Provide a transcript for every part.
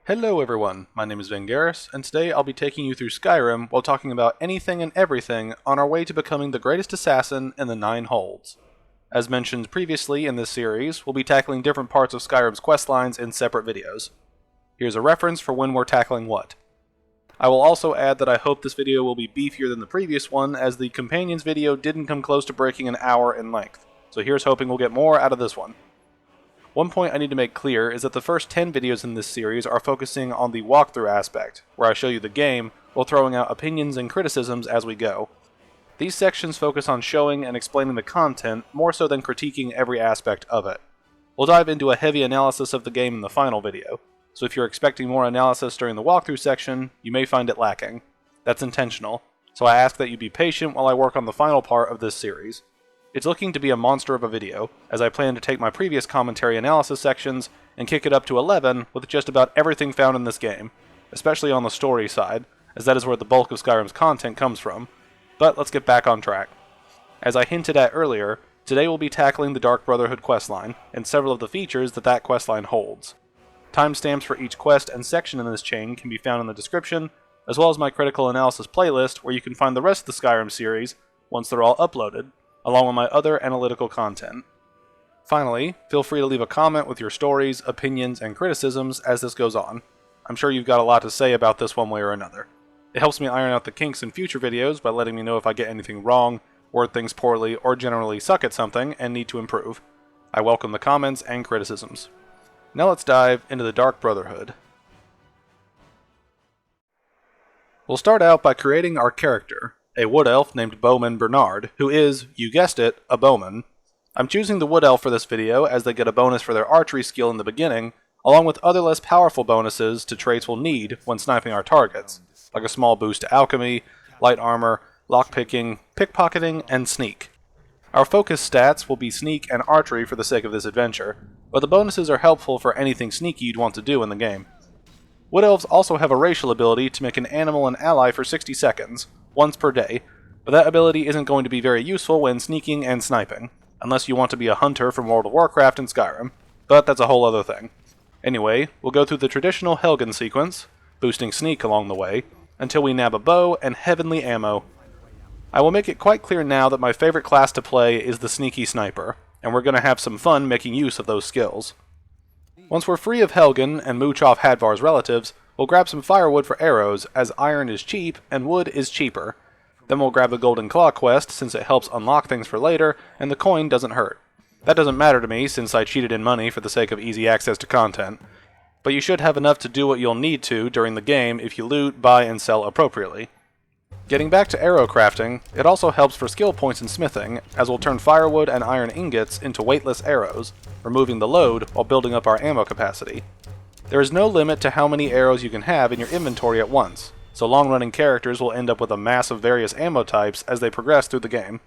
Hello everyone, my name is Vangeris, and today I'll be taking you through Skyrim while talking about anything and everything on our way to becoming the greatest assassin in the Nine Holds. As mentioned previously in this series, we'll be tackling different parts of Skyrim's questlines in separate videos. Here's a reference for when we're tackling what. I will also add that I hope this video will be beefier than the previous one, as the Companions video didn't come close to breaking an hour in length, so here's hoping we'll get more out of this one. One point I need to make clear is that the first 10 videos in this series are focusing on the walkthrough aspect, where I show you the game, while throwing out opinions and criticisms as we go. These sections focus on showing and explaining the content more so than critiquing every aspect of it. We'll dive into a heavy analysis of the game in the final video, so if you're expecting more analysis during the walkthrough section, you may find it lacking. That's intentional, so I ask that you be patient while I work on the final part of this series. It's looking to be a monster of a video, as I plan to take my previous commentary analysis sections and kick it up to 11 with just about everything found in this game, especially on the story side, as that is where the bulk of Skyrim's content comes from. But let's get back on track. As I hinted at earlier, today we'll be tackling the Dark Brotherhood questline, and several of the features that questline holds. Timestamps for each quest and section in this chain can be found in the description, as well as my critical analysis playlist where you can find the rest of the Skyrim series once they're all uploaded, along with my other analytical content. Finally, feel free to leave a comment with your stories, opinions, and criticisms as this goes on. I'm sure you've got a lot to say about this one way or another. It helps me iron out the kinks in future videos by letting me know if I get anything wrong, word things poorly, or generally suck at something and need to improve. I welcome the comments and criticisms. Now let's dive into the Dark Brotherhood. We'll start out by creating our character, a wood elf named Bowman Bernard, who is, you guessed it, a bowman. I'm choosing the wood elf for this video as they get a bonus for their archery skill in the beginning, along with other less powerful bonuses to traits we'll need when sniping our targets, like a small boost to alchemy, light armor, lockpicking, pickpocketing, and sneak. Our focus stats will be sneak and archery for the sake of this adventure, but the bonuses are helpful for anything sneaky you'd want to do in the game. Wood elves also have a racial ability to make an animal an ally for 60 seconds, once per day, but that ability isn't going to be very useful when sneaking and sniping, unless you want to be a hunter from World of Warcraft and Skyrim, but that's a whole other thing. Anyway, we'll go through the traditional Helgen sequence, boosting sneak along the way, until we nab a bow and heavenly ammo. I will make it quite clear now that my favorite class to play is the sneaky sniper, and we're going to have some fun making use of those skills. Once we're free of Helgen and mooch off Hadvar's relatives, we'll grab some firewood for arrows, as iron is cheap and wood is cheaper. Then we'll grab the Golden Claw quest, since it helps unlock things for later, and the coin doesn't hurt. That doesn't matter to me, since I cheated in money for the sake of easy access to content. But you should have enough to do what you'll need to during the game if you loot, buy, and sell appropriately. Getting back to arrow crafting, it also helps for skill points in smithing, as we'll turn firewood and iron ingots into weightless arrows, removing the load while building up our ammo capacity. There is no limit to how many arrows you can have in your inventory at once, so long-running characters will end up with a mass of various ammo types as they progress through the game.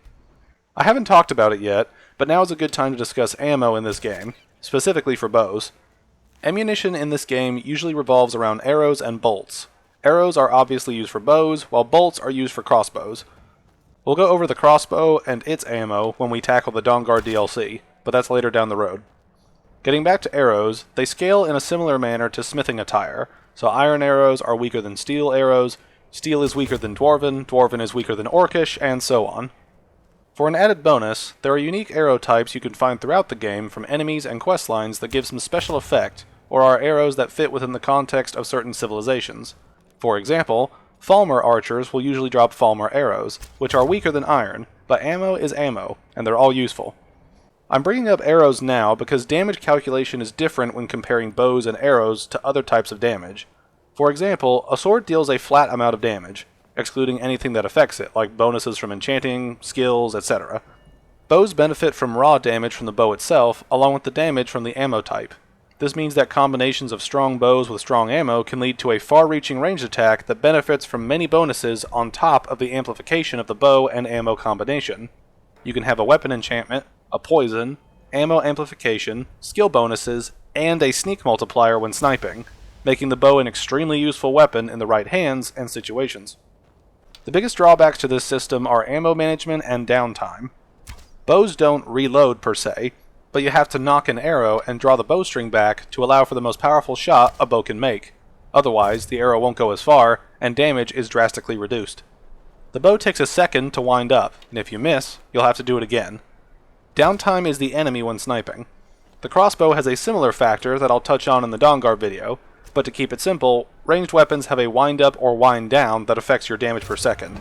I haven't talked about it yet, but now is a good time to discuss ammo in this game, specifically for bows. Ammunition in this game usually revolves around arrows and bolts. Arrows are obviously used for bows, while bolts are used for crossbows. We'll go over the crossbow and its ammo when we tackle the Dawnguard DLC, but that's later down the road. Getting back to arrows, they scale in a similar manner to smithing attire, so iron arrows are weaker than steel arrows, steel is weaker than dwarven, dwarven is weaker than orcish, and so on. For an added bonus, there are unique arrow types you can find throughout the game from enemies and questlines that give some special effect, or are arrows that fit within the context of certain civilizations. For example, Falmer archers will usually drop Falmer arrows, which are weaker than iron, but ammo is ammo, and they're all useful. I'm bringing up arrows now because damage calculation is different when comparing bows and arrows to other types of damage. For example, a sword deals a flat amount of damage, excluding anything that affects it, like bonuses from enchanting, skills, etc. Bows benefit from raw damage from the bow itself, along with the damage from the ammo type. This means that combinations of strong bows with strong ammo can lead to a far-reaching ranged attack that benefits from many bonuses on top of the amplification of the bow and ammo combination. You can have a weapon enchantment, a poison, ammo amplification, skill bonuses, and a sneak multiplier when sniping, making the bow an extremely useful weapon in the right hands and situations. The biggest drawbacks to this system are ammo management and downtime. Bows don't reload per se, but you have to knock an arrow and draw the bowstring back to allow for the most powerful shot a bow can make. Otherwise, the arrow won't go as far, and damage is drastically reduced. The bow takes a second to wind up, and if you miss, you'll have to do it again. Downtime is the enemy when sniping. The crossbow has a similar factor that I'll touch on in the Dawnguard video, but to keep it simple, ranged weapons have a wind up or wind down that affects your damage per second.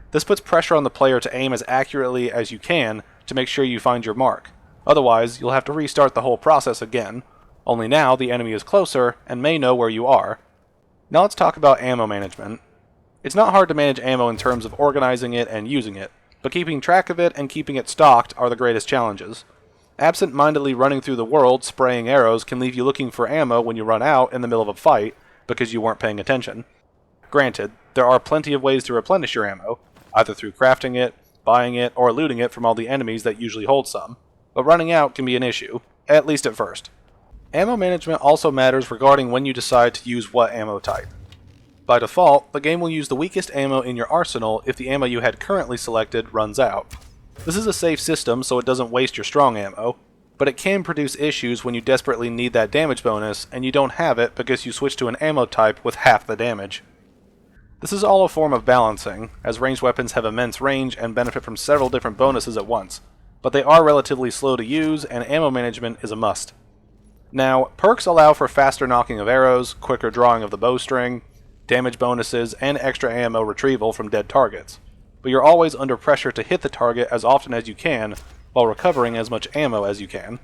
This puts pressure on the player to aim as accurately as you can to make sure you find your mark. Otherwise, you'll have to restart the whole process again, only now the enemy is closer and may know where you are. Now let's talk about ammo management. It's not hard to manage ammo in terms of organizing it and using it, but keeping track of it and keeping it stocked are the greatest challenges. Absent-mindedly running through the world spraying arrows can leave you looking for ammo when you run out in the middle of a fight because you weren't paying attention. Granted, there are plenty of ways to replenish your ammo, either through crafting it, buying it, or looting it from all the enemies that usually hold some, but running out can be an issue, at least at first. Ammo management also matters regarding when you decide to use what ammo type. By default, the game will use the weakest ammo in your arsenal if the ammo you had currently selected runs out. This is a safe system so it doesn't waste your strong ammo, but it can produce issues when you desperately need that damage bonus and you don't have it because you switch to an ammo type with half the damage. This is all a form of balancing, as ranged weapons have immense range and benefit from several different bonuses at once, but they are relatively slow to use and ammo management is a must. Now, perks allow for faster knocking of arrows, quicker drawing of the bowstring, damage bonuses, and extra ammo retrieval from dead targets, but you're always under pressure to hit the target as often as you can while recovering as much ammo as you can.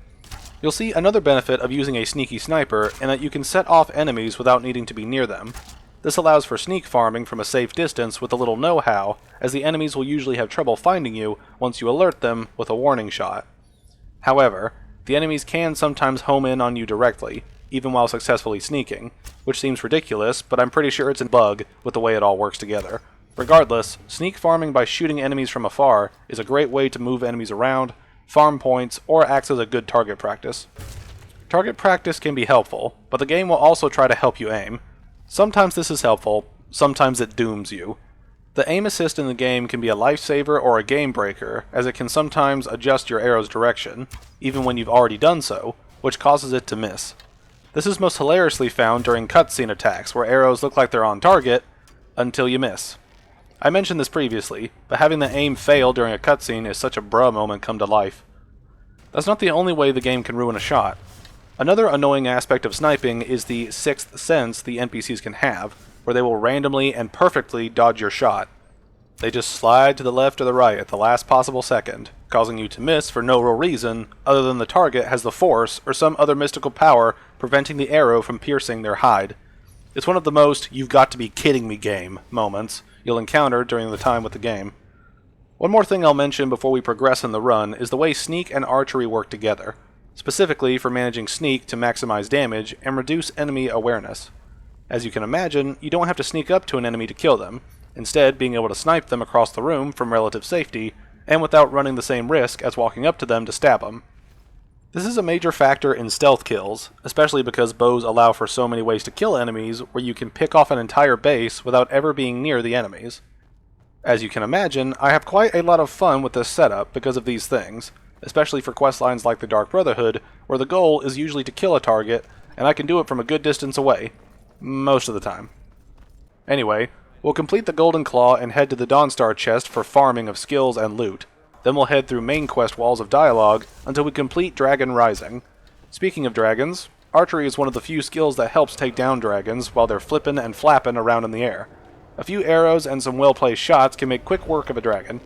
You'll see another benefit of using a sneaky sniper in that you can set off enemies without needing to be near them. This allows for sneak farming from a safe distance with a little know-how, as the enemies will usually have trouble finding you once you alert them with a warning shot. However, the enemies can sometimes home in on you directly, even while successfully sneaking, which seems ridiculous, but I'm pretty sure it's a bug with the way it all works together. Regardless, sneak farming by shooting enemies from afar is a great way to move enemies around, farm points, or acts as a good target practice. Target practice can be helpful, but the game will also try to help you aim. Sometimes this is helpful, sometimes it dooms you. The aim assist in the game can be a lifesaver or a game breaker, as it can sometimes adjust your arrow's direction, even when you've already done so, which causes it to miss. This is most hilariously found during cutscene attacks, where arrows look like they're on target, until you miss. I mentioned this previously, but having the aim fail during a cutscene is such a bruh moment come to life. That's not the only way the game can ruin a shot. Another annoying aspect of sniping is the sixth sense the NPCs can have, where they will randomly and perfectly dodge your shot. They just slide to the left or the right at the last possible second, causing you to miss for no real reason other than the target has the Force or some other mystical power preventing the arrow from piercing their hide. It's one of the most "you've got to be kidding me" game moments you'll encounter during the time with the game. One more thing I'll mention before we progress in the run is the way sneak and archery work together, specifically for managing sneak to maximize damage and reduce enemy awareness. As you can imagine, you don't have to sneak up to an enemy to kill them, instead being able to snipe them across the room from relative safety, and without running the same risk as walking up to them to stab them. This is a major factor in stealth kills, especially because bows allow for so many ways to kill enemies where you can pick off an entire base without ever being near the enemies. As you can imagine, I have quite a lot of fun with this setup because of these things, especially for questlines like the Dark Brotherhood, where the goal is usually to kill a target, and I can do it from a good distance away. Most of the time. Anyway, we'll complete the Golden Claw and head to the Dawnstar chest for farming of skills and loot. Then we'll head through main quest walls of dialogue until we complete Dragon Rising. Speaking of dragons, archery is one of the few skills that helps take down dragons while they're flippin' and flappin' around in the air. A few arrows and some well-placed shots can make quick work of a dragon.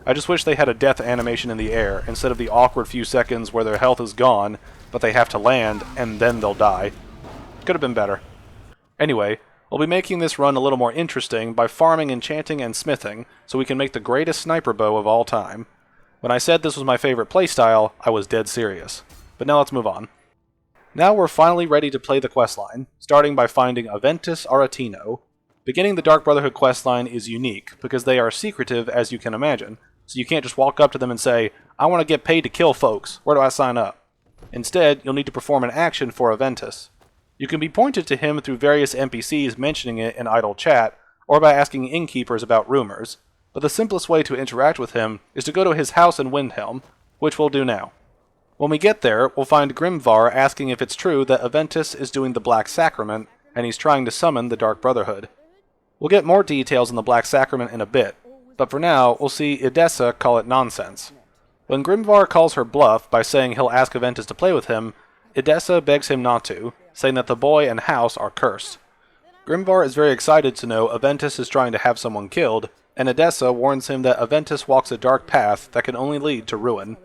I just wish they had a death animation in the air instead of the awkward few seconds where their health is gone, but they have to land and then they'll die. Could have been better. Anyway, we'll be making this run a little more interesting by farming enchanting and smithing so we can make the greatest sniper bow of all time. When I said this was my favorite playstyle, I was dead serious. But now let's move on. Now we're finally ready to play the questline, starting by finding Aventus Aretino. Beginning the Dark Brotherhood questline is unique because they are secretive as you can imagine, so you can't just walk up to them and say, "I want to get paid to kill folks, where do I sign up?" Instead, you'll need to perform an action for Aventus. You can be pointed to him through various NPCs mentioning it in idle chat, or by asking innkeepers about rumors, but the simplest way to interact with him is to go to his house in Windhelm, which we'll do now. When we get there, we'll find Grimvar asking if it's true that Aventus is doing the Black Sacrament, and he's trying to summon the Dark Brotherhood. We'll get more details on the Black Sacrament in a bit, but for now, we'll see Edessa call it nonsense. When Grimvar calls her bluff by saying he'll ask Aventus to play with him, Edessa begs him not to, saying that the boy and house are cursed. Grimvar is very excited to know Aventus is trying to have someone killed, and Edessa warns him that Aventus walks a dark path that can only lead to ruin.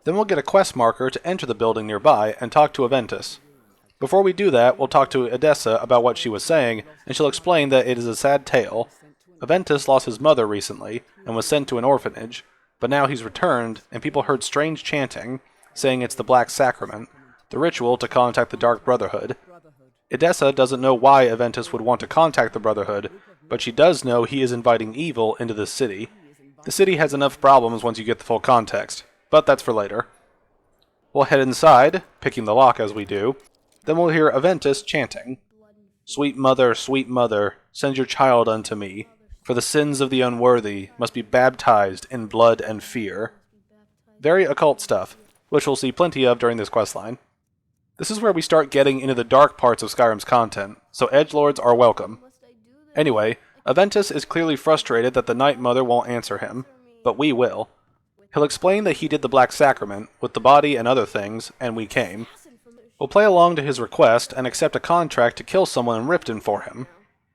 Then we'll get a quest marker to enter the building nearby and talk to Aventus. Before we do that, we'll talk to Edessa about what she was saying, and she'll explain that it is a sad tale. Aventus lost his mother recently, and was sent to an orphanage, but now he's returned, and people heard strange chanting, saying it's the Black Sacrament, the ritual to contact the Dark Brotherhood. Edessa doesn't know why Aventus would want to contact the Brotherhood, but she does know he is inviting evil into this city. The city has enough problems once you get the full context, but that's for later. We'll head inside, picking the lock as we do. Then we'll hear Aventus chanting, sweet mother, send your child unto me, for the sins of the unworthy must be baptized in blood and fear." Very occult stuff, which we'll see plenty of during this questline. This is where we start getting into the dark parts of Skyrim's content, so edgelords are welcome. Anyway, Aventus is clearly frustrated that the Night Mother won't answer him, but we will. He'll explain that he did the Black Sacrament, with the body and other things, and we came. We'll play along to his request and accept a contract to kill someone in Riften for him.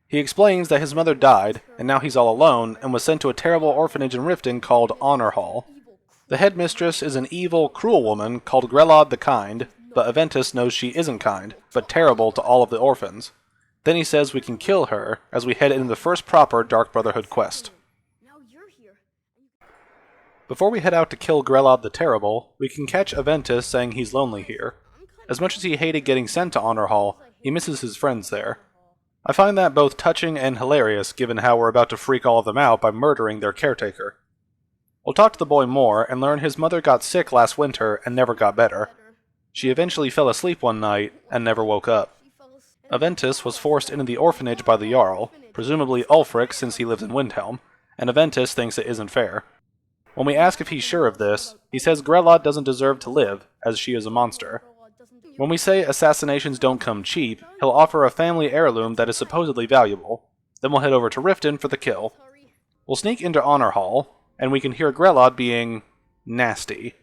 He explains that his mother died, and now he's all alone, and was sent to a terrible orphanage in Riften called Honor Hall. The headmistress is an evil, cruel woman called Grelod the Kind, but Aventus knows she isn't kind, but terrible to all of the orphans. Then he says we can kill her as we head into the first proper Dark Brotherhood quest. Before we head out to kill Grelod the Terrible, we can catch Aventus saying he's lonely here. As much as he hated getting sent to Honor Hall, he misses his friends there. I find that both touching and hilarious given how we're about to freak all of them out by murdering their caretaker. We'll talk to the boy more and learn his mother got sick last winter and never got better. She eventually fell asleep one night and never woke up. Aventus was forced into the orphanage by the Jarl, presumably Ulfric since he lives in Windhelm, and Aventus thinks it isn't fair. When we ask if he's sure of this, he says Grelod doesn't deserve to live, as she is a monster. When we say assassinations don't come cheap, he'll offer a family heirloom that is supposedly valuable. Then we'll head over to Riften for the kill. We'll sneak into Honor Hall, and we can hear Grelod being nasty.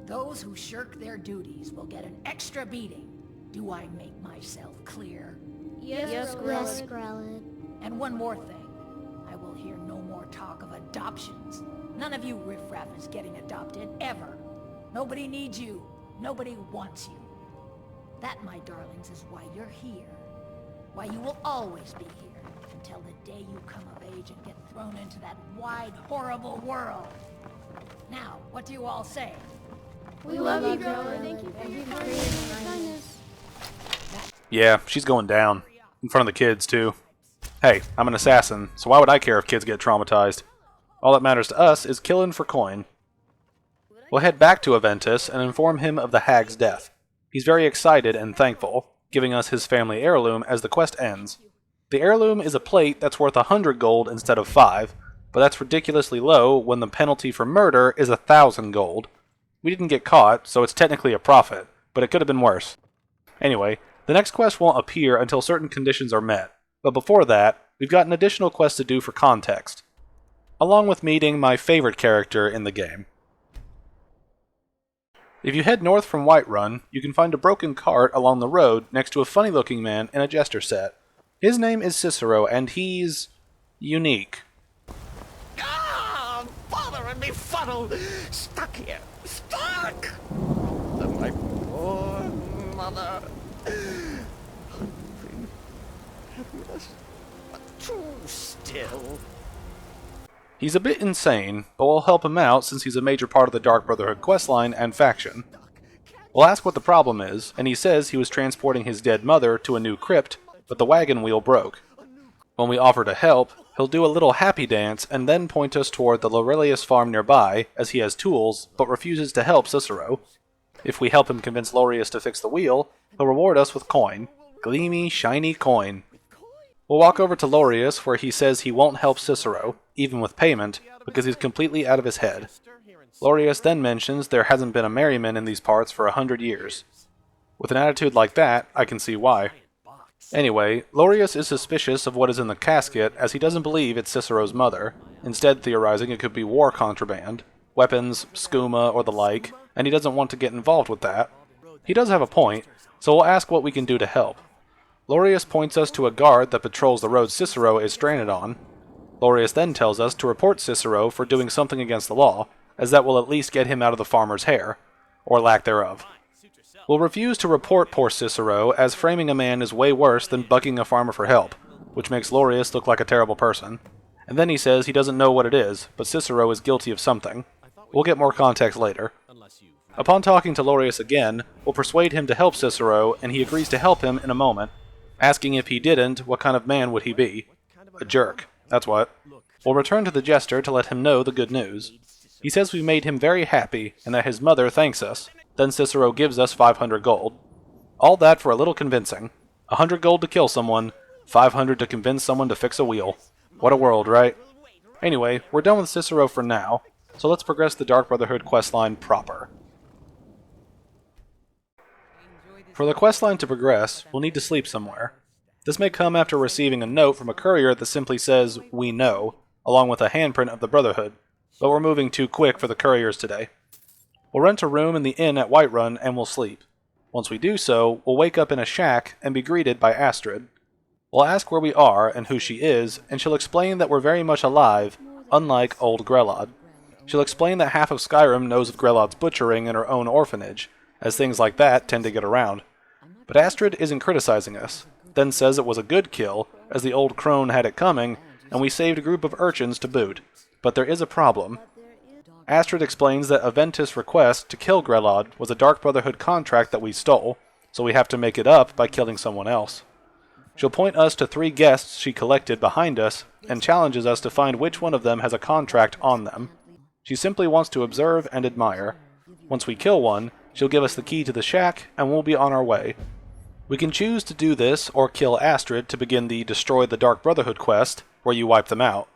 Those who shirk their duties will get an extra beating. Do I make myself clear? Yes, Grelod. And one more thing. I will hear no more talk of adoptions. None of you riffraff is getting adopted, ever. Nobody needs you. Nobody wants you. That, my darlings, is why you're here. Why you will always be here, until the day you come of age and get thrown into that wide, horrible world. Now, what do you all say? We love you, Grelod. Thank you for your kindness. Yeah, she's going down. In front of the kids, too. Hey, I'm an assassin, so why would I care if kids get traumatized? All that matters to us is killing for coin. We'll head back to Aventus and inform him of the hag's death. He's very excited and thankful, giving us his family heirloom as the quest ends. The heirloom is a plate that's worth 100 gold instead of 5, but that's ridiculously low when the penalty for murder is 1,000 gold. We didn't get caught, so it's technically a profit, but it could have been worse. Anyway, the next quest won't appear until certain conditions are met, but before that, we've got an additional quest to do for context, along with meeting my favorite character in the game. If you head north from Whiterun, you can find a broken cart along the road next to a funny-looking man in a jester set. His name is Cicero, and he's unique. Ah, bother and befuddle! Stuck here! Stuck! And my poor mother. Hungry, helpless, but too still. He's a bit insane, but we'll help him out since he's a major part of the Dark Brotherhood questline and faction. We'll ask what the problem is, and he says he was transporting his dead mother to a new crypt, but the wagon wheel broke. When we offer to help, he'll do a little happy dance and then point us toward the Laurelius farm nearby, as he has tools, but refuses to help Cicero. If we help him convince Laureus to fix the wheel, he'll reward us with coin. Gleamy, shiny coin. We'll walk over to Laureus, where he says he won't help Cicero, even with payment, because he's completely out of his head. Laureus then mentions there hasn't been a merryman in these parts for 100 years. With an attitude like that, I can see why. Anyway, Lorius is suspicious of what is in the casket as he doesn't believe it's Cicero's mother, instead theorizing it could be war contraband, weapons, skooma, or the like, and he doesn't want to get involved with that. He does have a point, so we'll ask what we can do to help. Lorius points us to a guard that patrols the road Cicero is stranded on. Lorius then tells us to report Cicero for doing something against the law, as that will at least get him out of the farmer's hair, or lack thereof. We'll refuse to report poor Cicero, as framing a man is way worse than bugging a farmer for help, which makes Lorius look like a terrible person. And then he says he doesn't know what it is, but Cicero is guilty of something. We'll get more context later. Upon talking to Lorius again, we'll persuade him to help Cicero, and he agrees to help him in a moment, asking if he didn't, what kind of man would he be? A jerk, that's what. We'll return to the jester to let him know the good news. He says we made him very happy, and that his mother thanks us. Then Cicero gives us 500 gold. All that for a little convincing. 100 gold to kill someone, 500 to convince someone to fix a wheel. What a world, right? Anyway, we're done with Cicero for now, so let's progress the Dark Brotherhood questline proper. For the questline to progress, we'll need to sleep somewhere. This may come after receiving a note from a courier that simply says, "We know," along with a handprint of the Brotherhood, but we're moving too quick for the couriers today. We'll rent a room in the inn at Whiterun and we'll sleep. Once we do so, we'll wake up in a shack and be greeted by Astrid. We'll ask where we are and who she is, and she'll explain that we're very much alive, unlike old Grelod. She'll explain that half of Skyrim knows of Grelod's butchering in her own orphanage, as things like that tend to get around. But Astrid isn't criticizing us, then says it was a good kill, as the old crone had it coming, and we saved a group of urchins to boot. But there is a problem. Astrid explains that Aventus' request to kill Grelod was a Dark Brotherhood contract that we stole, so we have to make it up by killing someone else. She'll point us to 3 guests she collected behind us, and challenges us to find which one of them has a contract on them. She simply wants to observe and admire. Once we kill one, she'll give us the key to the shack, and we'll be on our way. We can choose to do this, or kill Astrid to begin the Destroy the Dark Brotherhood quest, where you wipe them out.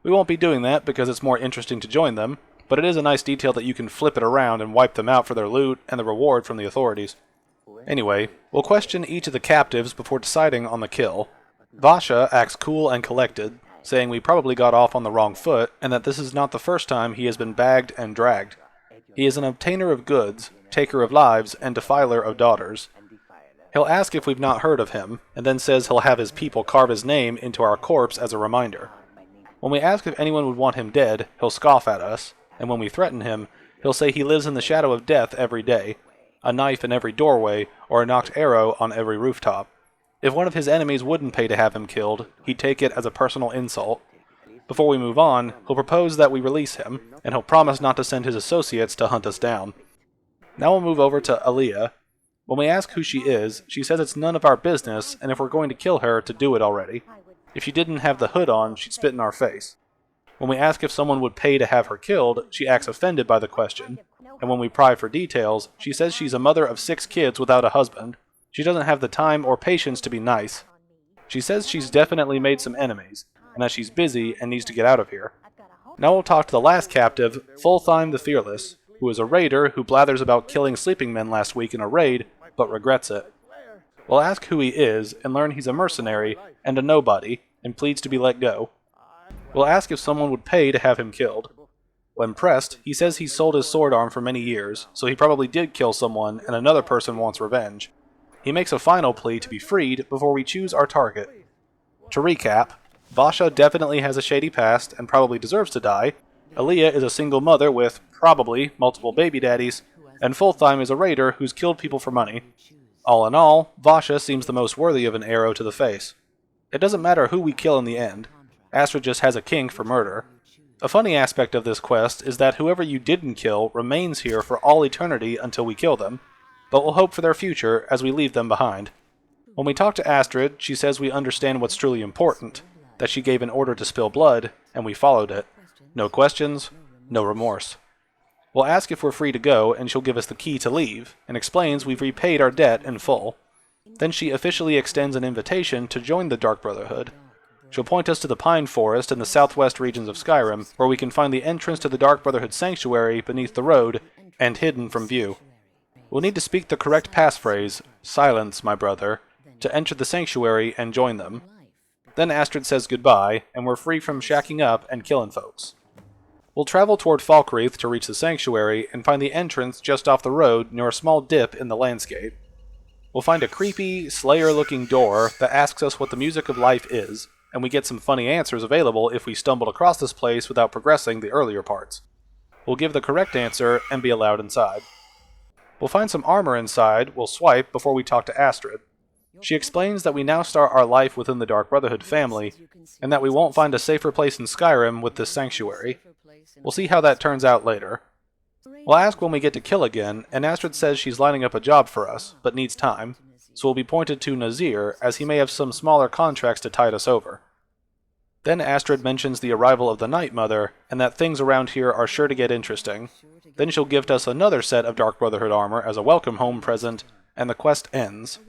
We won't be doing that because it's more interesting to join them, but it is a nice detail that you can flip it around and wipe them out for their loot and the reward from the authorities. Anyway, we'll question each of the captives before deciding on the kill. Vasha acts cool and collected, saying we probably got off on the wrong foot and that this is not the first time he has been bagged and dragged. He is an obtainer of goods, taker of lives, and defiler of daughters. He'll ask if we've not heard of him, and then says he'll have his people carve his name into our corpse as a reminder. When we ask if anyone would want him dead, he'll scoff at us, and when we threaten him, he'll say he lives in the shadow of death every day, a knife in every doorway, or a knocked arrow on every rooftop. If one of his enemies wouldn't pay to have him killed, he'd take it as a personal insult. Before we move on, he'll propose that we release him, and he'll promise not to send his associates to hunt us down. Now we'll move over to Aaliyah. When we ask who she is, she says it's none of our business, and if we're going to kill her, to do it already. If she didn't have the hood on, she'd spit in our face. When we ask if someone would pay to have her killed, she acts offended by the question, and when we pry for details, she says she's a mother of 6 kids without a husband. She doesn't have the time or patience to be nice. She says she's definitely made some enemies, and that she's busy and needs to get out of here. Now we'll talk to the last captive, Fultheim the Fearless, who is a raider who blathers about killing sleeping men last week in a raid, but regrets it. We'll ask who he is, and learn he's a mercenary and a nobody, and pleads to be let go. We'll ask if someone would pay to have him killed. When pressed, he says he's sold his sword arm for many years, so he probably did kill someone and another person wants revenge. He makes a final plea to be freed before we choose our target. To recap, Vasha definitely has a shady past and probably deserves to die, Aaliyah is a single mother with, probably, multiple baby daddies, and Fultheim is a raider who's killed people for money. All in all, Vasha seems the most worthy of an arrow to the face. It doesn't matter who we kill in the end. Astrid just has a kink for murder. A funny aspect of this quest is that whoever you didn't kill remains here for all eternity until we kill them, but we'll hope for their future as we leave them behind. When we talk to Astrid, she says we understand what's truly important, that she gave an order to spill blood, and we followed it. No questions, no remorse. We'll ask if we're free to go, and she'll give us the key to leave, and explains we've repaid our debt in full. Then she officially extends an invitation to join the Dark Brotherhood. She'll point us to the Pine Forest in the southwest regions of Skyrim, where we can find the entrance to the Dark Brotherhood sanctuary beneath the road, and hidden from view. We'll need to speak the correct passphrase, "Silence, my brother," to enter the sanctuary and join them. Then Astrid says goodbye, and we're free from shacking up and killing folks. We'll travel toward Falkreath to reach the sanctuary and find the entrance just off the road near a small dip in the landscape. We'll find a creepy, Slayer-looking door that asks us what the music of life is, and we get some funny answers available if we stumbled across this place without progressing the earlier parts. We'll give the correct answer and be allowed inside. We'll find some armor inside, we'll swipe before we talk to Astrid. She explains that we now start our life within the Dark Brotherhood family, and that we won't find a safer place in Skyrim with this sanctuary. We'll see how that turns out later. We'll ask when we get to kill again, and Astrid says she's lining up a job for us, but needs time, so we'll be pointed to Nazir, as he may have some smaller contracts to tide us over. Then Astrid mentions the arrival of the Night Mother, and that things around here are sure to get interesting. Then she'll gift us another set of Dark Brotherhood armor as a welcome home present, and the quest ends.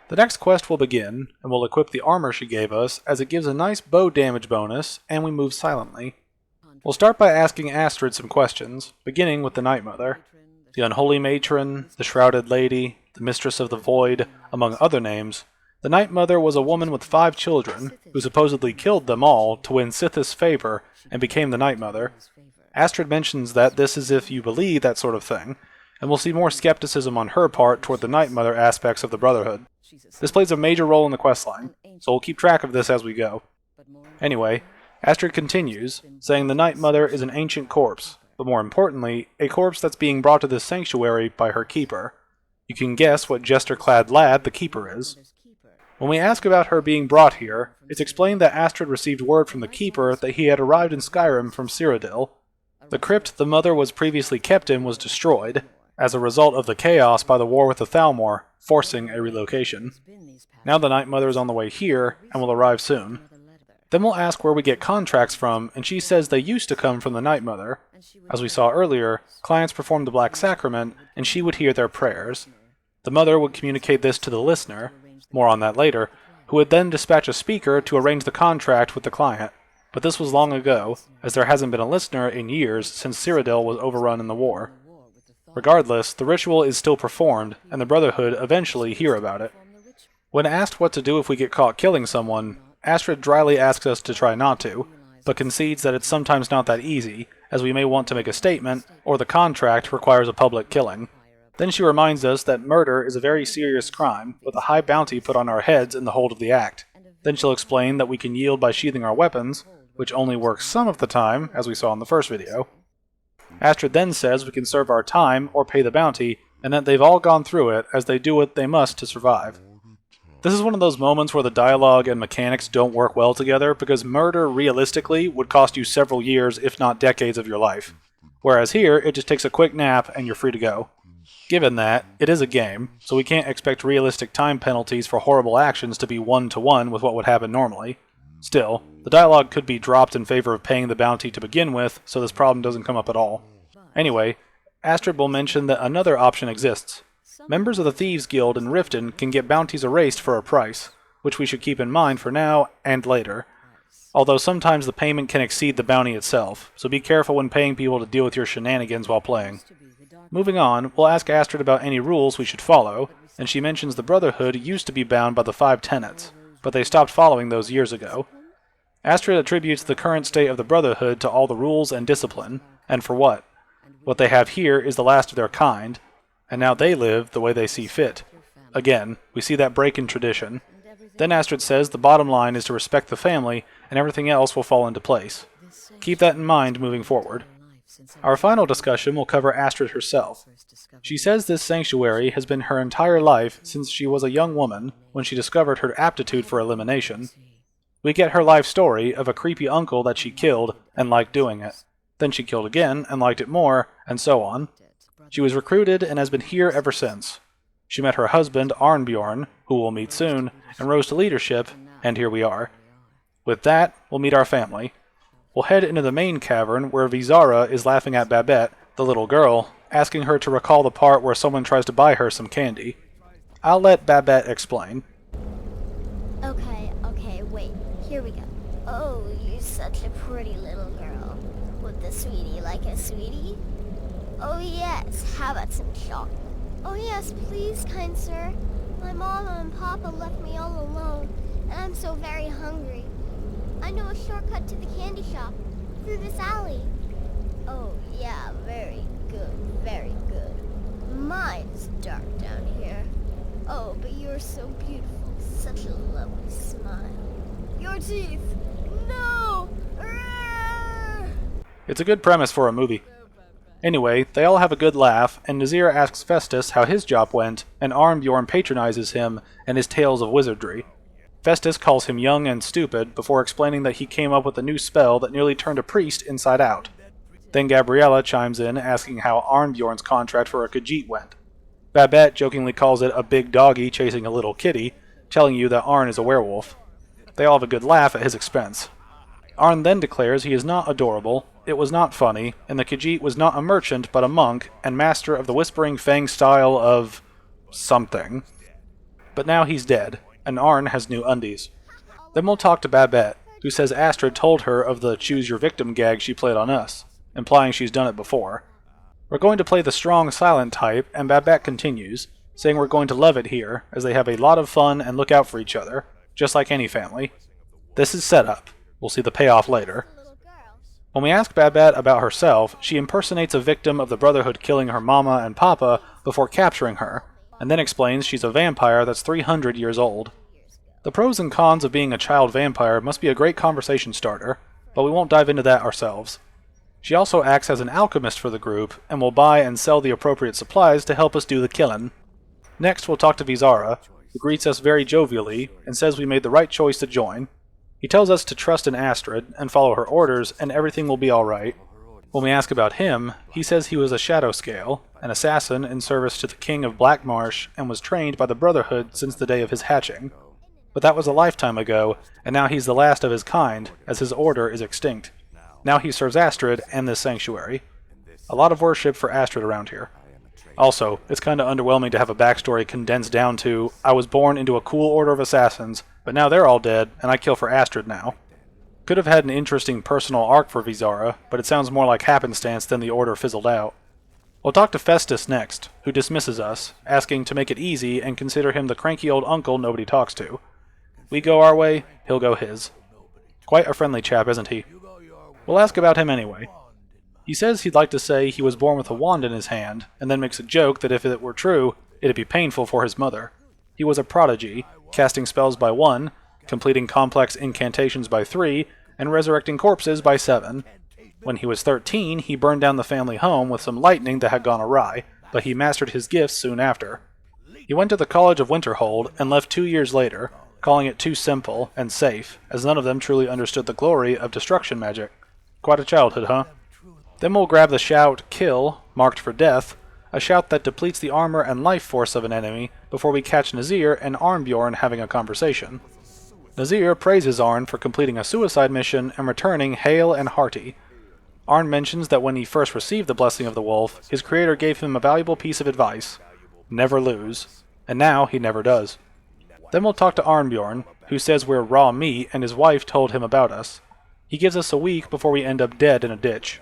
The next quest will begin, and we'll equip the armor she gave us, as it gives a nice bow damage bonus, and we move silently. We'll start by asking Astrid some questions, beginning with the Night Mother. The Unholy Matron, the Shrouded Lady, the Mistress of the Void, among other names, the Night Mother was a woman with 5 children, who supposedly killed them all to win Sithis' favor, and became the Night Mother. Astrid mentions that this is if you believe that sort of thing, and we'll see more skepticism on her part toward the Night Mother aspects of the Brotherhood. This plays a major role in the questline, so we'll keep track of this as we go. Anyway, Astrid continues, saying the Night Mother is an ancient corpse, but more importantly, a corpse that's being brought to this sanctuary by her keeper. You can guess what jester-clad lad the keeper is. When we ask about her being brought here, it's explained that Astrid received word from the keeper that he had arrived in Skyrim from Cyrodiil. The crypt the mother was previously kept in was destroyed, as a result of the chaos by the war with the Thalmor, forcing a relocation. Now the Night Mother is on the way here, and will arrive soon. Then we'll ask where we get contracts from, and she says they used to come from the Night Mother. As we saw earlier, clients performed the Black Sacrament, and she would hear their prayers. The Mother would communicate this to the listener, more on that later, who would then dispatch a speaker to arrange the contract with the client. But this was long ago, as there hasn't been a listener in years since Cyrodiil was overrun in the war. Regardless, the ritual is still performed, and the Brotherhood eventually hear about it. When asked what to do if we get caught killing someone, Astrid dryly asks us to try not to, but concedes that it's sometimes not that easy, as we may want to make a statement, or the contract requires a public killing. Then she reminds us that murder is a very serious crime, with a high bounty put on our heads in the hold of the act. Then she'll explain that we can yield by sheathing our weapons, which only works some of the time, as we saw in the first video. Astrid then says we can serve our time or pay the bounty, and that they've all gone through it as they do what they must to survive. This is one of those moments where the dialogue and mechanics don't work well together, because murder realistically would cost you several years if not decades of your life, whereas here it just takes a quick nap and you're free to go. Given that, it is a game, so we can't expect realistic time penalties for horrible actions to be one-to-one with what would happen normally. Still, the dialogue could be dropped in favor of paying the bounty to begin with, so this problem doesn't come up at all. Anyway, Astrid will mention that another option exists. Members of the Thieves Guild in Riften can get bounties erased for a price, which we should keep in mind for now and later. Although sometimes the payment can exceed the bounty itself, so be careful when paying people to deal with your shenanigans while playing. Moving on, we'll ask Astrid about any rules we should follow, and she mentions the Brotherhood used to be bound by the 5 tenets, but they stopped following those years ago. Astrid attributes the current state of the Brotherhood to all the rules and discipline, and for what? What they have here is the last of their kind, and now they live the way they see fit. Again, we see that break in tradition. Then Astrid says the bottom line is to respect the family, and everything else will fall into place. Keep that in mind moving forward. Our final discussion will cover Astrid herself. She says this sanctuary has been her entire life since she was a young woman when she discovered her aptitude for elimination. We get her life story of a creepy uncle that she killed and liked doing it. Then she killed again and liked it more, and so on. She was recruited and has been here ever since. She met her husband, Arnbjorn, who we'll meet soon, and rose to leadership, and here we are. With that, we'll meet our family. We'll head into the main cavern where Vizara is laughing at Babette, the little girl, asking her to recall the part where someone tries to buy her some candy. I'll let Babette explain. Okay, wait. Here we go. Oh, you're such a pretty little girl. Would the sweetie like a sweetie? Oh yes, how about some chocolate? Oh yes, please, kind sir. My mama and papa left me all alone, and I'm so very hungry. I know a shortcut to the candy shop, through this alley. Oh yeah, very good, very good. Mine's dark down here. Oh, but you're so beautiful, such a lovely smile. Your teeth! No! Arrgh! It's a good premise for a movie. Anyway, they all have a good laugh, and Nazir asks Festus how his job went, and Armbjorn patronizes him and his tales of wizardry. Festus calls him young and stupid before explaining that he came up with a new spell that nearly turned a priest inside out. Then Gabriella chimes in asking how Armbjorn's contract for a Khajiit went. Babette jokingly calls it a big doggy chasing a little kitty, telling you that Arn is a werewolf. They all have a good laugh at his expense. Arn then declares he is not adorable, it was not funny, and the Khajiit was not a merchant but a monk and master of the Whispering Fang style of something. But now he's dead, and Arn has new undies. Then we'll talk to Babette, who says Astrid told her of the choose your victim gag she played on us, implying she's done it before. We're going to play the strong silent type, and Babette continues, saying we're going to love it here, as they have a lot of fun and look out for each other, just like any family. This is set up. We'll see the payoff later. When we ask Babette about herself, she impersonates a victim of the Brotherhood killing her mama and papa before capturing her, and then explains she's a vampire that's 300 years old. The pros and cons of being a child vampire must be a great conversation starter, but we won't dive into that ourselves. She also acts as an alchemist for the group, and will buy and sell the appropriate supplies to help us do the killing. Next we'll talk to Vizara, who greets us very jovially, and says we made the right choice to join. He tells us to trust in Astrid, and follow her orders, and everything will be alright. When we ask about him, he says he was a Shadow Scale, an assassin in service to the King of Black Marsh, and was trained by the Brotherhood since the day of his hatching. But that was a lifetime ago, and now he's the last of his kind, as his order is extinct. Now he serves Astrid and this sanctuary. A lot of worship for Astrid around here. Also, it's kinda underwhelming to have a backstory condensed down to, I was born into a cool order of assassins, but now they're all dead, and I kill for Astrid now. Could have had an interesting personal arc for Vizara, but it sounds more like happenstance than the order fizzled out. We'll talk to Festus next, who dismisses us, asking to make it easy and consider him the cranky old uncle nobody talks to. We go our way, he'll go his. Quite a friendly chap, isn't he? We'll ask about him anyway. He says he'd like to say he was born with a wand in his hand, and then makes a joke that if it were true, it'd be painful for his mother. He was a prodigy, casting spells by 1, completing complex incantations by 3, and resurrecting corpses by 7. When he was 13, he burned down the family home with some lightning that had gone awry, but he mastered his gifts soon after. He went to the College of Winterhold and left 2 years later, calling it too simple and safe, as none of them truly understood the glory of destruction magic. Quite a childhood, huh? Then we'll grab the shout, Kill, marked for death, a shout that depletes the armor and life force of an enemy before we catch Nazir and Armbjorn having a conversation. Nazir praises Arn for completing a suicide mission and returning hale and hearty. Arn mentions that when he first received the Blessing of the Wolf, his creator gave him a valuable piece of advice: never lose. And now he never does. Then we'll talk to Armbjorn, who says we're raw meat and his wife told him about us. He gives us a week before we end up dead in a ditch.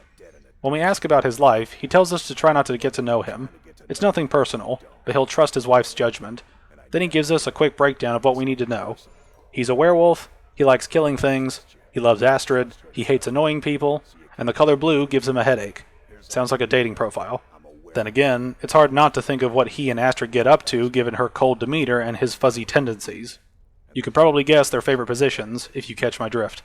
When we ask about his life, he tells us to try not to get to know him. It's nothing personal, but he'll trust his wife's judgment. Then he gives us a quick breakdown of what we need to know. He's a werewolf, he likes killing things, he loves Astrid, he hates annoying people, and the color blue gives him a headache. Sounds like a dating profile. Then again, it's hard not to think of what he and Astrid get up to given her cold demeanor and his fuzzy tendencies. You can probably guess their favorite positions, if you catch my drift.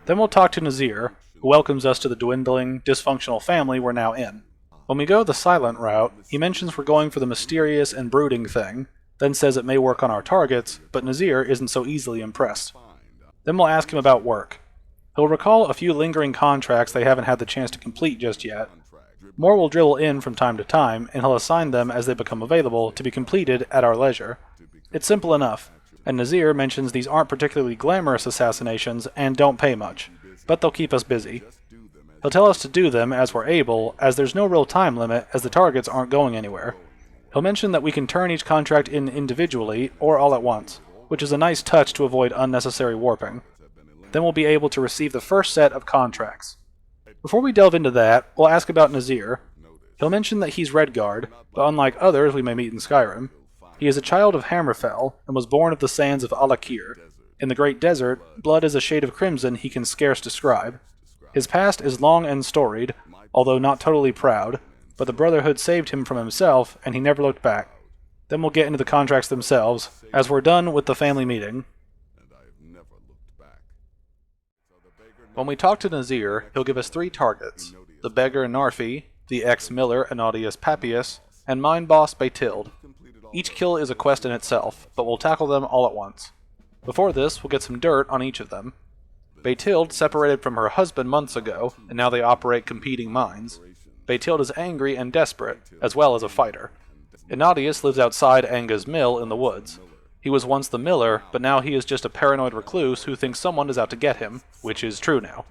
Then we'll talk to Nazir, who welcomes us to the dwindling, dysfunctional family we're now in. When we go the silent route, he mentions we're going for the mysterious and brooding thing, then says it may work on our targets, but Nazir isn't so easily impressed. Then we'll ask him about work. He'll recall a few lingering contracts they haven't had the chance to complete just yet. More will dribble in from time to time, and he'll assign them as they become available to be completed at our leisure. It's simple enough, and Nazir mentions these aren't particularly glamorous assassinations and don't pay much, but they'll keep us busy. He'll tell us to do them as we're able, as there's no real time limit as the targets aren't going anywhere. He'll mention that we can turn each contract in individually or all at once, which is a nice touch to avoid unnecessary warping. Then we'll be able to receive the first set of contracts. Before we delve into that, we'll ask about Nazir. He'll mention that he's Redguard, but unlike others we may meet in Skyrim, he is a child of Hammerfell and was born of the sands of Alakir. In the Great Desert, blood is a shade of crimson he can scarce describe. His past is long and storied, although not totally proud, but the Brotherhood saved him from himself, and he never looked back. Then we'll get into the contracts themselves, as we're done with the family meeting. When we talk to Nazir, he'll give us 3 targets: the beggar Narfi, the ex-miller Ennodius Papius, and mine boss Beitild. Each kill is a quest in itself, but we'll tackle them all at once. Before this, we'll get some dirt on each of them. Beitild separated from her husband months ago, and now they operate competing mines. Beitild is angry and desperate, as well as a fighter. Ennodius lives outside Anga's mill in the woods. He was once the miller, but now he is just a paranoid recluse who thinks someone is out to get him, which is true now.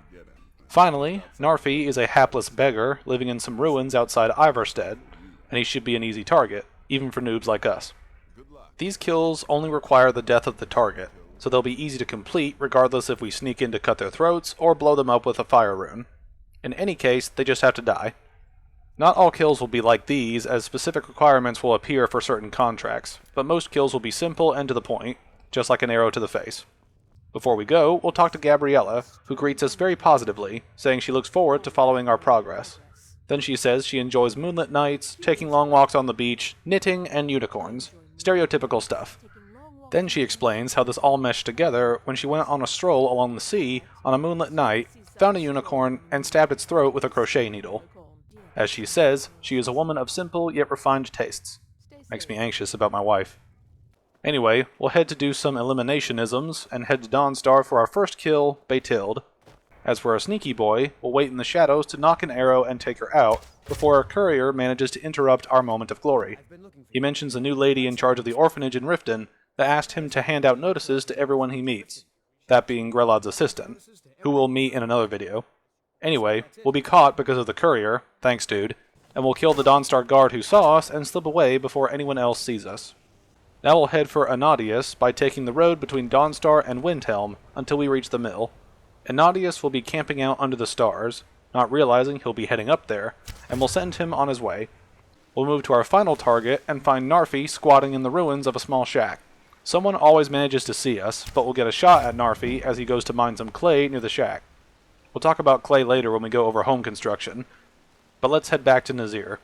Finally, Narfi is a hapless beggar living in some ruins outside Ivarstead, and he should be an easy target, even for noobs like us. These kills only require the death of the target, so they'll be easy to complete regardless if we sneak in to cut their throats or blow them up with a fire rune. In any case, they just have to die. Not all kills will be like these, as specific requirements will appear for certain contracts, but most kills will be simple and to the point, just like an arrow to the face. Before we go, we'll talk to Gabriella, who greets us very positively, saying she looks forward to following our progress. Then she says she enjoys moonlit nights, taking long walks on the beach, knitting, and unicorns. Stereotypical stuff. Then she explains how this all meshed together when she went on a stroll along the sea on a moonlit night, found a unicorn, and stabbed its throat with a crochet needle. As she says, she is a woman of simple yet refined tastes. Makes me anxious about my wife. Anyway, we'll head to do some eliminationisms and head to Dawnstar for our first kill, Beitild. As for our sneaky boy, we'll wait in the shadows to knock an arrow and take her out, before our courier manages to interrupt our moment of glory. He mentions a new lady in charge of the orphanage in Riften that asked him to hand out notices to everyone he meets, that being Grelad's assistant, who we'll meet in another video. Anyway, we'll be caught because of the courier, thanks dude, and we'll kill the Dawnstar guard who saw us and slip away before anyone else sees us. Now we'll head for Ennodius by taking the road between Dawnstar and Windhelm until we reach the mill. Ennodius will be camping out under the stars, not realizing he'll be heading up there, and we'll send him on his way. We'll move to our final target and find Narfi squatting in the ruins of a small shack. Someone always manages to see us, but we'll get a shot at Narfi as he goes to mine some clay near the shack. We'll talk about clay later when we go over home construction, but let's head back to Nazir.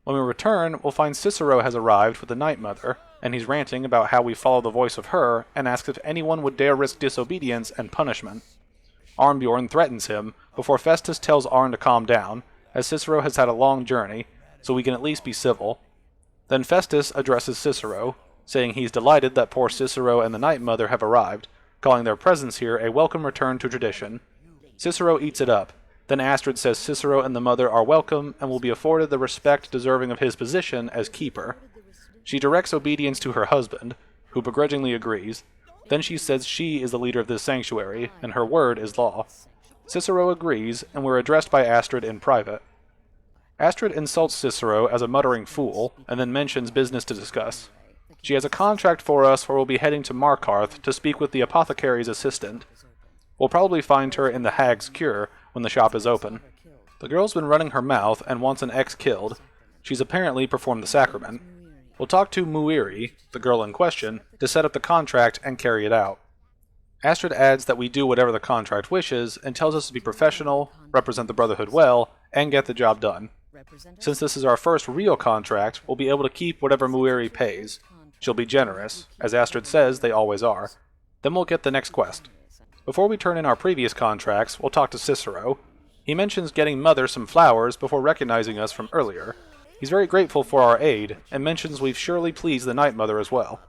When we return, we'll find Cicero has arrived with the Night Mother, and he's ranting about how we follow the voice of her and asks if anyone would dare risk disobedience and punishment. Arnbjorn threatens him, before Festus tells Arn to calm down, as Cicero has had a long journey, so we can at least be civil. Then Festus addresses Cicero, saying he's delighted that poor Cicero and the Night Mother have arrived, calling their presence here a welcome return to tradition. Cicero eats it up. Then Astrid says Cicero and the Mother are welcome and will be afforded the respect deserving of his position as keeper. She directs obedience to her husband, who begrudgingly agrees. Then she says she is the leader of this sanctuary, and her word is law. Cicero agrees, and we're addressed by Astrid in private. Astrid insults Cicero as a muttering fool, and then mentions business to discuss. She has a contract for us where we'll be heading to Markarth to speak with the apothecary's assistant. We'll probably find her in the Hag's Cure when the shop is open. The girl's been running her mouth and wants an ex killed. She's apparently performed the sacrament. We'll talk to Muiri, the girl in question, to set up the contract and carry it out. Astrid adds that we do whatever the contract wishes and tells us to be professional, represent the Brotherhood well, and get the job done. Since this is our first real contract, we'll be able to keep whatever Muiri pays. She'll be generous, as Astrid says they always are. Then we'll get the next quest. Before we turn in our previous contracts, we'll talk to Cicero. He mentions getting Mother some flowers before recognizing us from earlier. He's very grateful for our aid, and mentions we've surely pleased the Night Mother as well.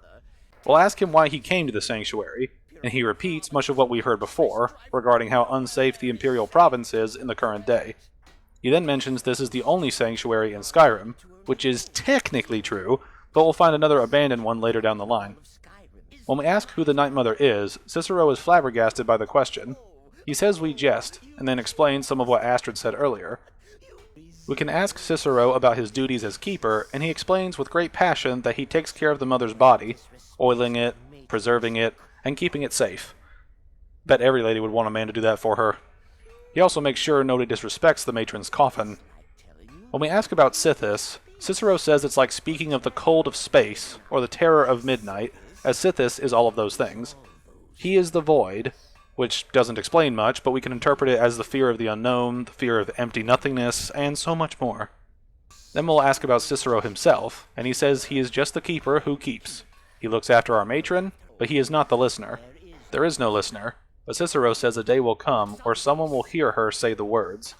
We'll ask him why he came to the sanctuary, and he repeats much of what we heard before, regarding how unsafe the Imperial Province is in the current day. He then mentions this is the only sanctuary in Skyrim, which is technically true, but we'll find another abandoned one later down the line. When we ask who the Night Mother is, Cicero is flabbergasted by the question. He says we jest, and then explains some of what Astrid said earlier. We can ask Cicero about his duties as keeper, and he explains with great passion that he takes care of the Mother's body, oiling it, preserving it, and keeping it safe. Bet every lady would want a man to do that for her. He also makes sure nobody disrespects the matron's coffin. When we ask about Sithis, Cicero says it's like speaking of the cold of space, or the terror of midnight, as Sithis is all of those things. He is the void, which doesn't explain much, but we can interpret it as the fear of the unknown, the fear of empty nothingness, and so much more. Then we'll ask about Cicero himself, and he says he is just the keeper who keeps. He looks after our matron, but he is not the listener. There is no listener, but Cicero says a day will come where someone will hear her say the words.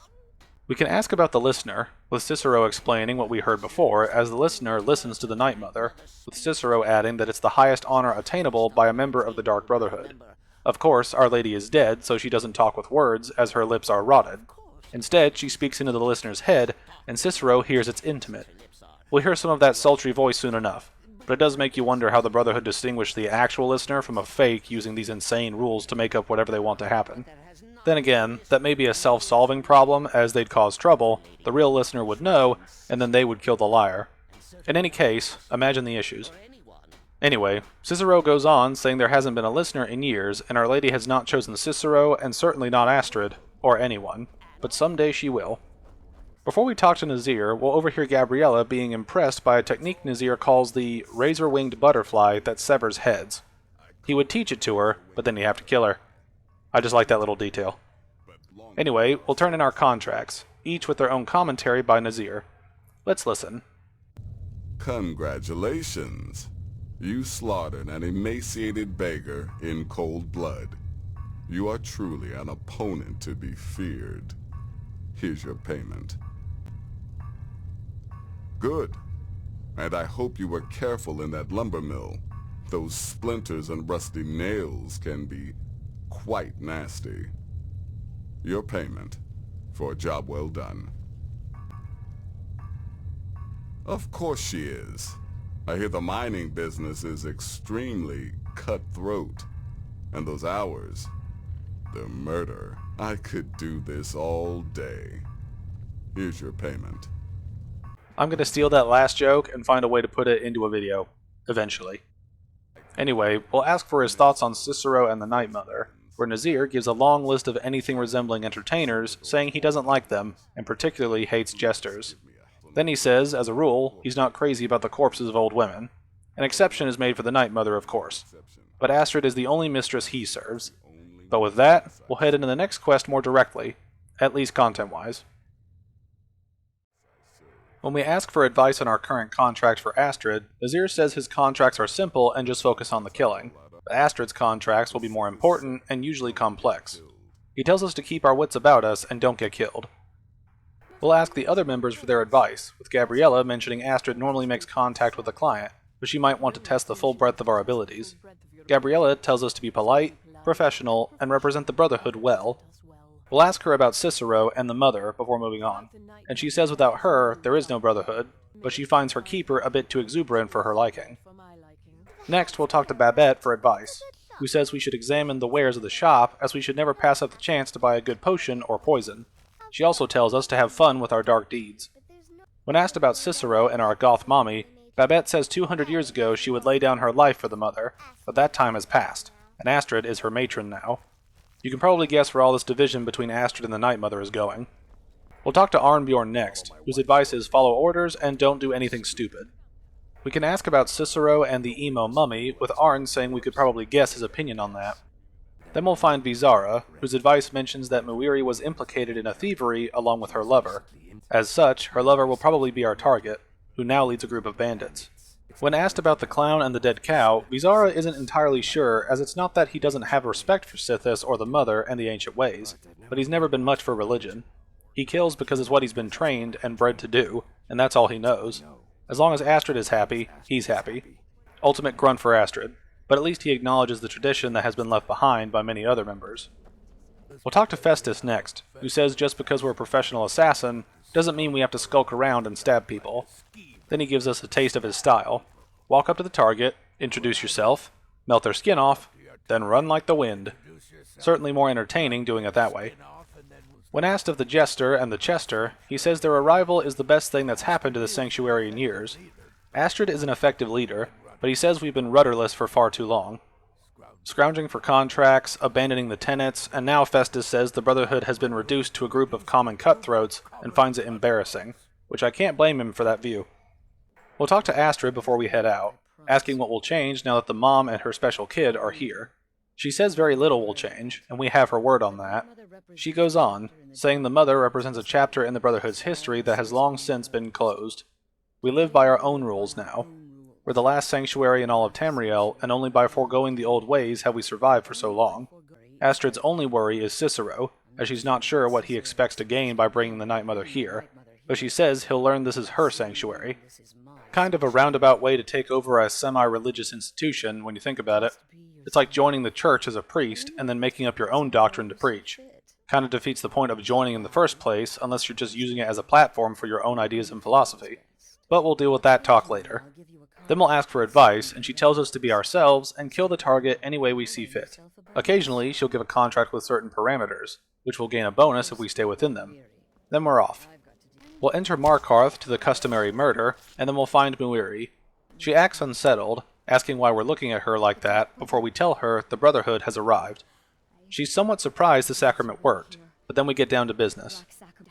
We can ask about the listener, with Cicero explaining what we heard before, as the listener listens to the Night Mother, with Cicero adding that it's the highest honor attainable by a member of the Dark Brotherhood. Of course, Our Lady is dead, so she doesn't talk with words, as her lips are rotted. Instead, she speaks into the listener's head, and Cicero hears it's intimate. We'll hear some of that sultry voice soon enough, but it does make you wonder how the Brotherhood distinguished the actual listener from a fake using these insane rules to make up whatever they want to happen. Then again, that may be a self-solving problem, as they'd cause trouble, the real listener would know, and then they would kill the liar. In any case, imagine the issues. Anyway, Cicero goes on, saying there hasn't been a listener in years, and Our Lady has not chosen Cicero, and certainly not Astrid, or anyone, but someday she will. Before we talk to Nazir, we'll overhear Gabriella being impressed by a technique Nazir calls the razor-winged butterfly that severs heads. He would teach it to her, but then he'd have to kill her. I just like that little detail. Anyway, we'll turn in our contracts, each with their own commentary by Nazir. Let's listen. Congratulations. You slaughtered an emaciated beggar in cold blood. You are truly an opponent to be feared. Here's your payment. Good. And I hope you were careful in that lumber mill. Those splinters and rusty nails can be quite nasty. Your payment for a job well done. Of course she is. I hear the mining business is extremely cutthroat. And those hours, the murder. I could do this all day. Here's your payment. I'm going to steal that last joke and find a way to put it into a video, eventually. Anyway, we'll ask for his thoughts on Cicero and the Night Mother, where Nazir gives a long list of anything resembling entertainers, saying he doesn't like them, and particularly hates jesters. Then he says, as a rule, he's not crazy about the corpses of old women. An exception is made for the Night Mother, of course. But Astrid is the only mistress he serves. But with that, we'll head into the next quest more directly, at least content-wise. When we ask for advice on our current contract for Astrid, Nazir says his contracts are simple and just focus on the killing, but Astrid's contracts will be more important and usually complex. He tells us to keep our wits about us and don't get killed. We'll ask the other members for their advice, with Gabriella mentioning Astrid normally makes contact with the client, but she might want to test the full breadth of our abilities. Gabriella tells us to be polite, professional, and represent the Brotherhood well. We'll ask her about Cicero and the Mother before moving on, and she says without her, there is no Brotherhood, but she finds her keeper a bit too exuberant for her liking. Next, we'll talk to Babette for advice, who says we should examine the wares of the shop, as we should never pass up the chance to buy a good potion or poison. She also tells us to have fun with our dark deeds. When asked about Cicero and our goth mommy, Babette says 200 years ago she would lay down her life for the Mother, but that time has passed, and Astrid is her matron now. You can probably guess where all this division between Astrid and the Night Mother is going. We'll talk to Arnbjorn next, whose advice is follow orders and don't do anything stupid. We can ask about Cicero and the emo mummy, with Arn saying we could probably guess his opinion on that. Then we'll find Vizara, whose advice mentions that Muiri was implicated in a thievery along with her lover. As such, her lover will probably be our target, who now leads a group of bandits. When asked about the clown and the dead cow, Vizara isn't entirely sure, as it's not that he doesn't have respect for Sithis or the Mother and the ancient ways, but he's never been much for religion. He kills because it's what he's been trained and bred to do, and that's all he knows. As long as Astrid is happy, he's happy. Ultimate grunt for Astrid, but at least he acknowledges the tradition that has been left behind by many other members. We'll talk to Festus next, who says just because we're a professional assassin doesn't mean we have to skulk around and stab people. Then he gives us a taste of his style. Walk up to the target, introduce yourself, melt their skin off, then run like the wind. Certainly more entertaining doing it that way. When asked of the Jester and the Chester, he says their arrival is the best thing that's happened to the Sanctuary in years. Astrid is an effective leader, but he says we've been rudderless for far too long. Scrounging for contracts, abandoning the tenets, and now Festus says the Brotherhood has been reduced to a group of common cutthroats and finds it embarrassing. which I can't blame him for that view. We'll talk to Astrid before we head out, asking what will change now that the mom and her special kid are here. She says very little will change, and we have her word on that. She goes on, saying the mother represents a chapter in the Brotherhood's history that has long since been closed. We live by our own rules now. We're the last sanctuary in all of Tamriel, and only by foregoing the old ways have we survived for so long. Astrid's only worry is Cicero, as she's not sure what he expects to gain by bringing the Night Mother here, but she says he'll learn this is her sanctuary. Kind of a roundabout way to take over a semi-religious institution when you think about it. It's like joining the church as a priest and then making up your own doctrine to preach. Kind of defeats the point of joining in the first place unless you're just using it as a platform for your own ideas and philosophy. But we'll deal with that talk later. Then we'll ask for advice, and she tells us to be ourselves and kill the target any way we see fit. Occasionally, she'll give a contract with certain parameters, which will gain a bonus if we stay within them. Then we're off. We'll enter Markarth to the customary murder, and then we'll find Muiri. She acts unsettled, asking why we're looking at her like that before we tell her the Brotherhood has arrived. She's somewhat surprised the sacrament worked, but then we get down to business.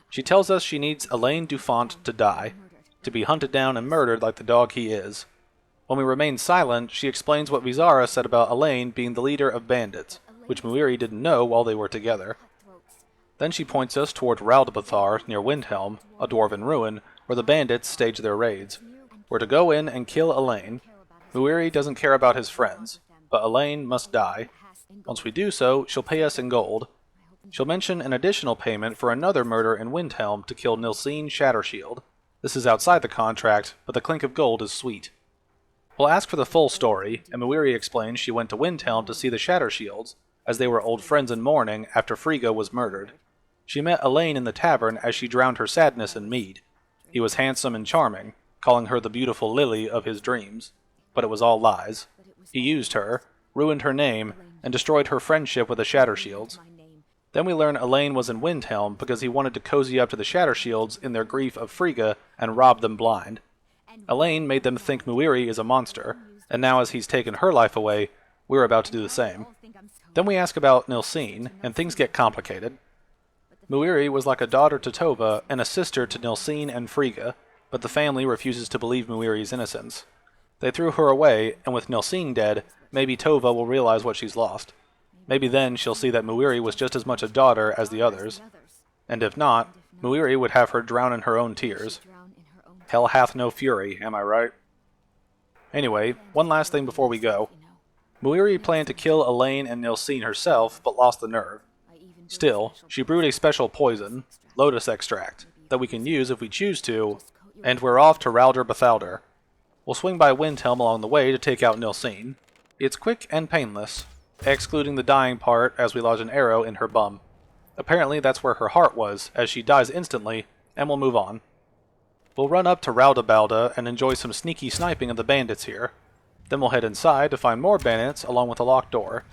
She tells us she needs Elaine Dufont to die, to be hunted down and murdered like the dog he is. When we remain silent, she explains what Vizara said about Elaine being the leader of bandits, which Muiri didn't know while they were together. Then she points us toward Raldabathar near Windhelm, a dwarven ruin, where the bandits stage their raids. We're to go in and kill Elaine. Muiri doesn't care about his friends, but Elaine must die. Once we do so, she'll pay us in gold. She'll mention an additional payment for another murder in Windhelm to kill Nilsine Shattershield. This is outside the contract, but the clink of gold is sweet. We'll ask for the full story, and Muiri explains she went to Windhelm to see the Shattershields, as they were old friends in mourning after Frigga was murdered. She met Elaine in the tavern as she drowned her sadness in mead. He was handsome and charming, calling her the beautiful lily of his dreams. But it was all lies. He used her, ruined her name, and destroyed her friendship with the Shattershields. Then we learn Elaine was in Windhelm because he wanted to cozy up to the Shattershields in their grief of Frigga and rob them blind. Elaine made them think Muiri is a monster, and now as he's taken her life away, we're about to do the same. Then we ask about Nilsine, and things get complicated. Muiri was like a daughter to Tova and a sister to Nilsine and Frigga, but the family refuses to believe Muiri's innocence. They threw her away, and with Nilsine dead, maybe Tova will realize what she's lost. Maybe then she'll see that Muiri was just as much a daughter as the others. And if not, Muiri would have her drown in her own tears. Hell hath no fury, am I right? Anyway, one last thing before we go. Muiri planned to kill Elaine and Nilsine herself, but lost the nerve. Still, she brewed a special poison, lotus extract, that we can use if we choose to, and we're off to Raldr Bathalder. We'll swing by Windhelm along the way to take out Nilsine. It's quick and painless, excluding the dying part as we lodge an arrow in her bum. Apparently that's where her heart was, as she dies instantly, and we'll move on. We'll run up to Raldabalda and enjoy some sneaky sniping of the bandits here. Then we'll head inside to find more bandits along with a locked door.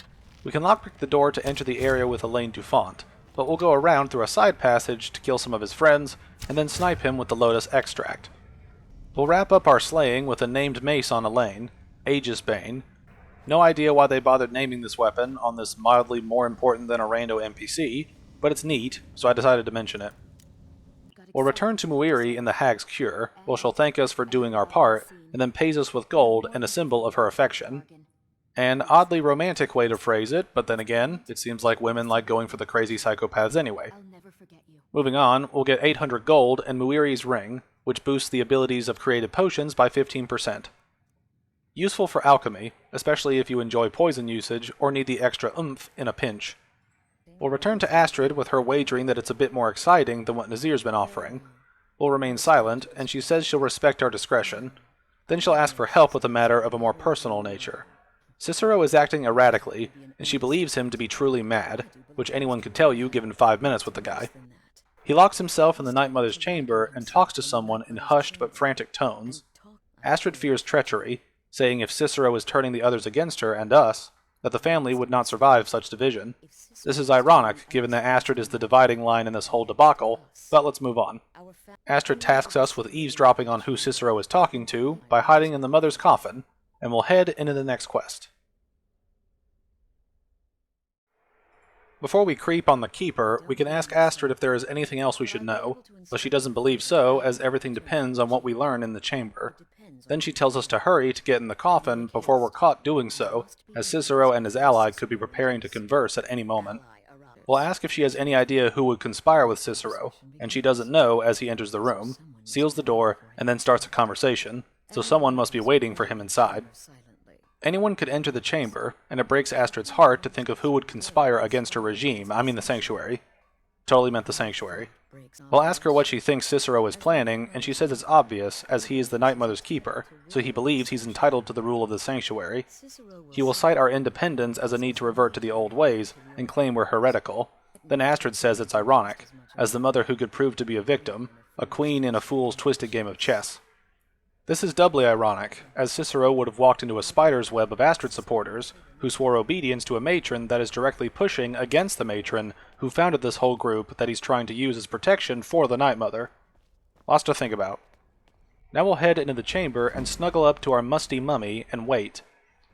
We can lockpick the door to enter the area with Elaine Dufont, but we'll go around through a side passage to kill some of his friends, and then snipe him with the Lotus Extract. We'll wrap up our slaying with a named mace on Elaine, Aegis Bane. No idea why they bothered naming this weapon on this mildly more important than a rando NPC, but it's neat, so I decided to mention it. We'll return to Muiri in the Hag's Cure, where she'll thank us for doing our part, and then pays us with gold and a symbol of her affection. An oddly romantic way to phrase it, but then again, it seems like women like going for the crazy psychopaths anyway. Moving on, we'll get 800 gold and Muiri's ring, which boosts the abilities of created potions by 15%. Useful for alchemy, especially if you enjoy poison usage or need the extra oomph in a pinch. We'll return to Astrid with her wagering that it's a bit more exciting than what Nazir's been offering. We'll remain silent, and she says she'll respect our discretion. Then she'll ask for help with a matter of a more personal nature. Cicero is acting erratically, and she believes him to be truly mad, which anyone could tell you given 5 minutes with the guy. He locks himself in the Night Mother's chamber and talks to someone in hushed but frantic tones. Astrid fears treachery, saying if Cicero is turning the others against her and us, that the family would not survive such division. This is ironic, given that Astrid is the dividing line in this whole debacle, but let's move on. Astrid tasks us with eavesdropping on who Cicero is talking to by hiding in the mother's coffin, and we'll head into the next quest. Before we creep on the Keeper, we can ask Astrid if there is anything else we should know, but she doesn't believe so, as everything depends on what we learn in the chamber. Then she tells us to hurry to get in the coffin before we're caught doing so, as Cicero and his ally could be preparing to converse at any moment. We'll ask if she has any idea who would conspire with Cicero, and she doesn't know as he enters the room, seals the door, and then starts a conversation, so someone must be waiting for him inside. Anyone could enter the chamber, and it breaks Astrid's heart to think of who would conspire against her regime, I mean the Sanctuary. Totally meant the Sanctuary. We'll ask her what she thinks Cicero is planning, and she says it's obvious, as he is the Night Mother's keeper, so he believes he's entitled to the rule of the Sanctuary. He will cite our independence as a need to revert to the old ways, and claim we're heretical. Then Astrid says it's ironic, as the mother who could prove to be a victim, a queen in a fool's twisted game of chess. This is doubly ironic, as Cicero would have walked into a spider's web of Astrid supporters, who swore obedience to a matron that is directly pushing against the matron who founded this whole group that he's trying to use as protection for the Night Mother. Lots to think about. Now we'll head into the chamber and snuggle up to our musty mummy and wait.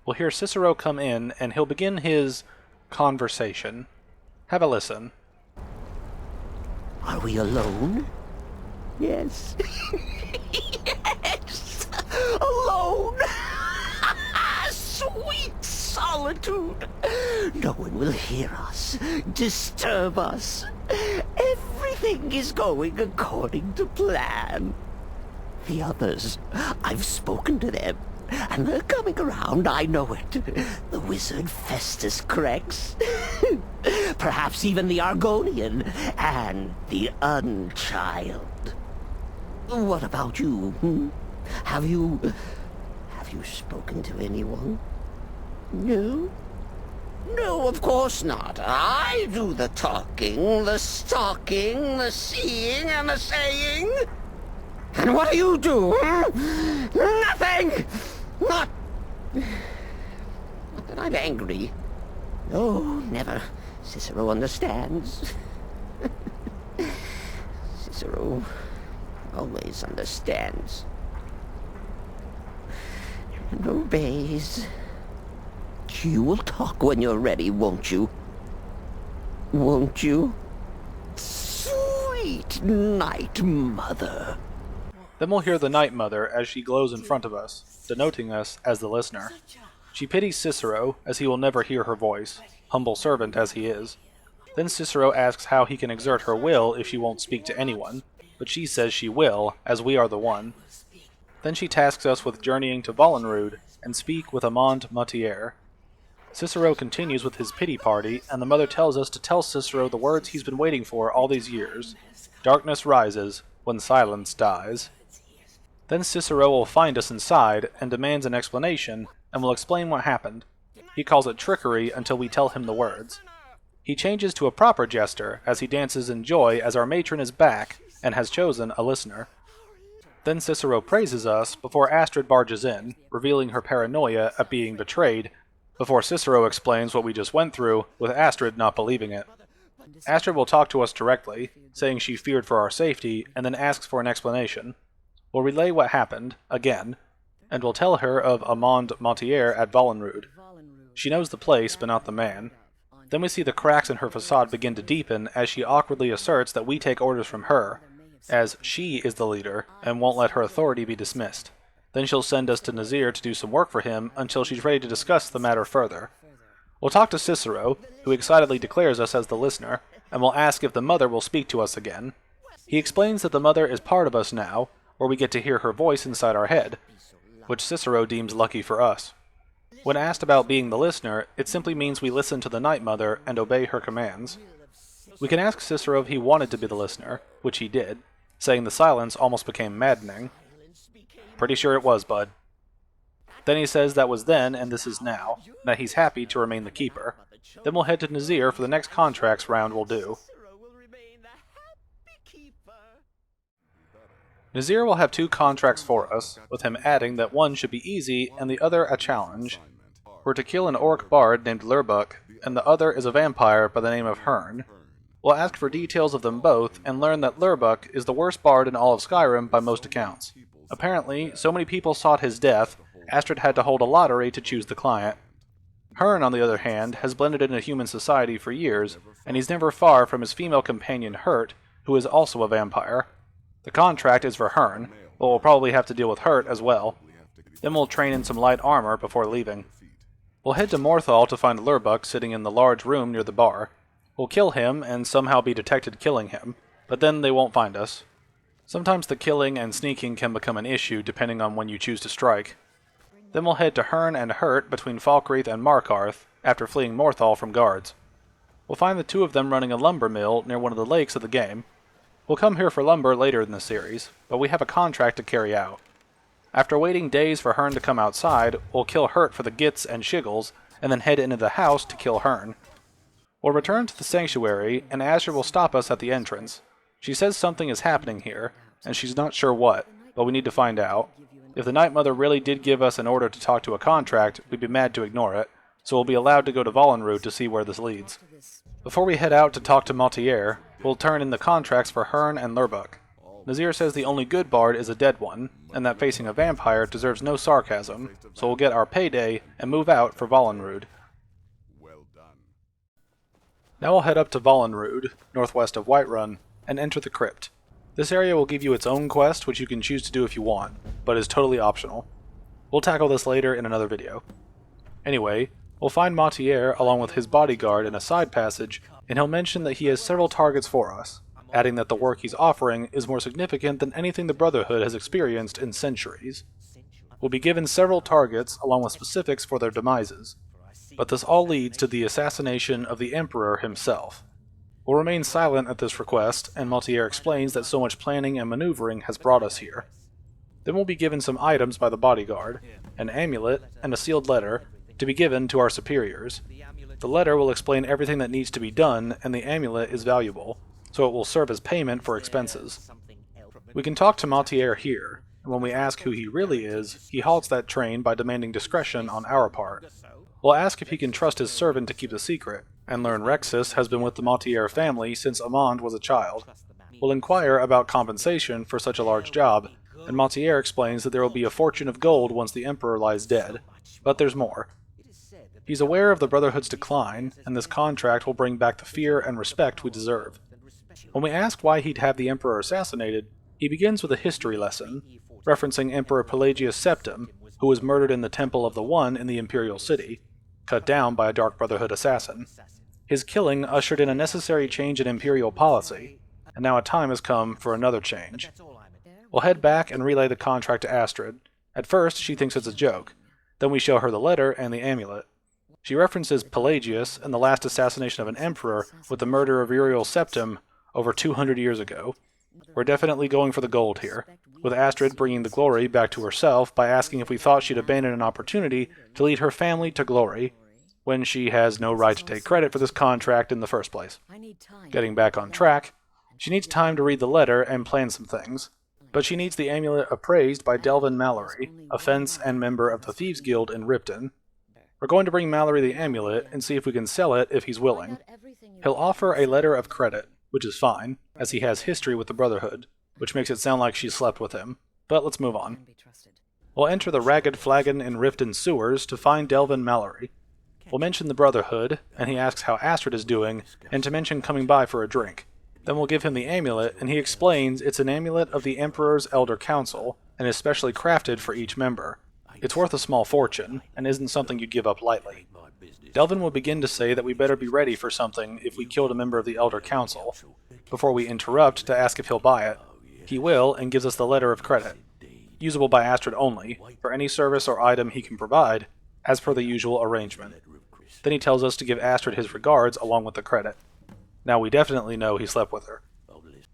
We'll hear Cicero come in and he'll begin his conversation. Have a listen. Are we alone? Yes. Yes! Alone! Sweet solitude! No one will hear us, disturb us. Everything is going according to plan. The others, I've spoken to them, and they're coming around, I know it. The wizard Festus Crex. Perhaps even the Argonian, and the Unchild. What about you? Have you spoken to anyone? No? No, of course not. I do the talking, the stalking, the seeing, and the saying. And what do you do? Nothing! Not that I'm angry. No, never. Cicero understands. Cicero always understands. And obeys. You will talk when you're ready, won't you? Won't you? Sweet Night Mother. Then we'll hear the Night Mother as she glows in front of us, denoting us as the listener. She pities Cicero, as he will never hear her voice, humble servant as he is. Then Cicero asks how he can exert her will if she won't speak to anyone, but she says she will, as we are the one. Then she tasks us with journeying to Vollenrud and speak with Amand Matiere. Cicero continues with his pity party, and the mother tells us to tell Cicero the words he's been waiting for all these years. Darkness rises when silence dies. Then Cicero will find us inside and demands an explanation, and will explain what happened. He calls it trickery until we tell him the words. He changes to a proper jester as he dances in joy as our matron is back and has chosen a listener. Then Cicero praises us before Astrid barges in, revealing her paranoia at being betrayed, before Cicero explains what we just went through, with Astrid not believing it. Astrid will talk to us directly, saying she feared for our safety, and then asks for an explanation. We'll relay what happened, again, and we'll tell her of Amand Matiere at Vollenrud. She knows the place, but not the man. Then we see the cracks in her facade begin to deepen as she awkwardly asserts that we take orders from her, as she is the leader, and won't let her authority be dismissed. Then she'll send us to Nazir to do some work for him until she's ready to discuss the matter further. We'll talk to Cicero, who excitedly declares us as the listener, and we'll ask if the mother will speak to us again. He explains that the mother is part of us now, where we get to hear her voice inside our head, which Cicero deems lucky for us. When asked about being the listener, it simply means we listen to the Night Mother and obey her commands. We can ask Cicero if he wanted to be the listener, which he did, saying the silence almost became maddening. Pretty sure it was, bud. Then he says that was then and this is now, and that he's happy to remain the keeper. Then we'll head to Nazir for the next contracts round we'll do. Nazir will have 2 contracts for us, with him adding that one should be easy and the other a challenge. We're to kill an orc bard named Lurbuk, and the other is a vampire by the name of Hert. We'll ask for details of them both, and learn that Lurbuk is the worst bard in all of Skyrim by most accounts. Apparently, so many people sought his death, Astrid had to hold a lottery to choose the client. Hern, on the other hand, has blended into human society for years, and he's never far from his female companion Hert, who is also a vampire. The contract is for Hern, but we'll probably have to deal with Hert as well. Then we'll train in some light armor before leaving. We'll head to Morthal to find Lurbuk sitting in the large room near the bar. We'll kill him and somehow be detected killing him, but then they won't find us. Sometimes the killing and sneaking can become an issue depending on when you choose to strike. Then we'll head to Hern and Hert between Falkreath and Markarth after fleeing Morthal from guards. We'll find the two of them running a lumber mill near one of the lakes of the game. We'll come here for lumber later in the series, but we have a contract to carry out. After waiting days for Hern to come outside, we'll kill Hert for the gits and shiggles, and then head into the house to kill Hern. We'll return to the sanctuary, and Astrid will stop us at the entrance. She says something is happening here, and she's not sure what, but we need to find out. If the Night Mother really did give us an order to talk to a contract, we'd be mad to ignore it, so we'll be allowed to go to Vollenrud to see where this leads. Before we head out to talk to Maltier, we'll turn in the contracts for Hern and Lurbuk. Nazir says the only good bard is a dead one, and that facing a vampire deserves no sarcasm, so we'll get our payday and move out for Vollenrud. Now we'll head up to Vollenrud, northwest of Whiterun, and enter the crypt. This area will give you its own quest, which you can choose to do if you want, but is totally optional. We'll tackle this later in another video. Anyway, we'll find Maltier along with his bodyguard in a side passage, and he'll mention that he has several targets for us, adding that the work he's offering is more significant than anything the Brotherhood has experienced in centuries. We'll be given several targets along with specifics for their demises, but this all leads to the assassination of the Emperor himself. We'll remain silent at this request, and Maltier explains that so much planning and maneuvering has brought us here. Then we'll be given some items by the bodyguard, an amulet, and a sealed letter, to be given to our superiors. The letter will explain everything that needs to be done, and the amulet is valuable, so it will serve as payment for expenses. We can talk to Maltier here, and when we ask who he really is, he halts that train by demanding discretion on our part. We'll ask if he can trust his servant to keep the secret, and learn Rexus has been with the Maltier family since Amand was a child. We'll inquire about compensation for such a large job, and Maltier explains that there will be a fortune of gold once the Emperor lies dead. But there's more. He's aware of the Brotherhood's decline, and this contract will bring back the fear and respect we deserve. When we ask why he'd have the Emperor assassinated, he begins with a history lesson, referencing Emperor Pelagius Septim, who was murdered in the Temple of the One in the Imperial City, cut down by a Dark Brotherhood assassin. His killing ushered in a necessary change in Imperial policy, and now a time has come for another change. We'll head back and relay the contract to Astrid. At first, she thinks it's a joke. Then we show her the letter and the amulet. She references Pelagius and the last assassination of an emperor with the murder of Uriel Septim over 200 years ago. We're definitely going for the gold here, with Astrid bringing the glory back to herself by asking if we thought she'd abandon an opportunity to lead her family to glory, when she has no right to take credit for this contract in the first place. Getting back on track, she needs time to read the letter and plan some things, but she needs the amulet appraised by Delvin Mallory, a fence and member of the Thieves Guild in Ripton. We're going to bring Mallory the amulet and see if we can sell it if he's willing. He'll offer a letter of credit, which is fine, as he has history with the Brotherhood, which makes it sound like she slept with him, but let's move on. We'll enter the Ragged Flagon in Riften sewers to find Delvin Mallory. We'll mention the Brotherhood, and he asks how Astrid is doing, and to mention coming by for a drink. Then we'll give him the amulet, and he explains it's an amulet of the Emperor's Elder Council, and is specially crafted for each member. It's worth a small fortune, and isn't something you'd give up lightly. Delvin will begin to say that we better be ready for something if we killed a member of the Elder Council, before we interrupt to ask if he'll buy it. He will, and gives us the letter of credit, usable by Astrid only, for any service or item he can provide, as per the usual arrangement. Then he tells us to give Astrid his regards along with the credit. Now we definitely know he slept with her.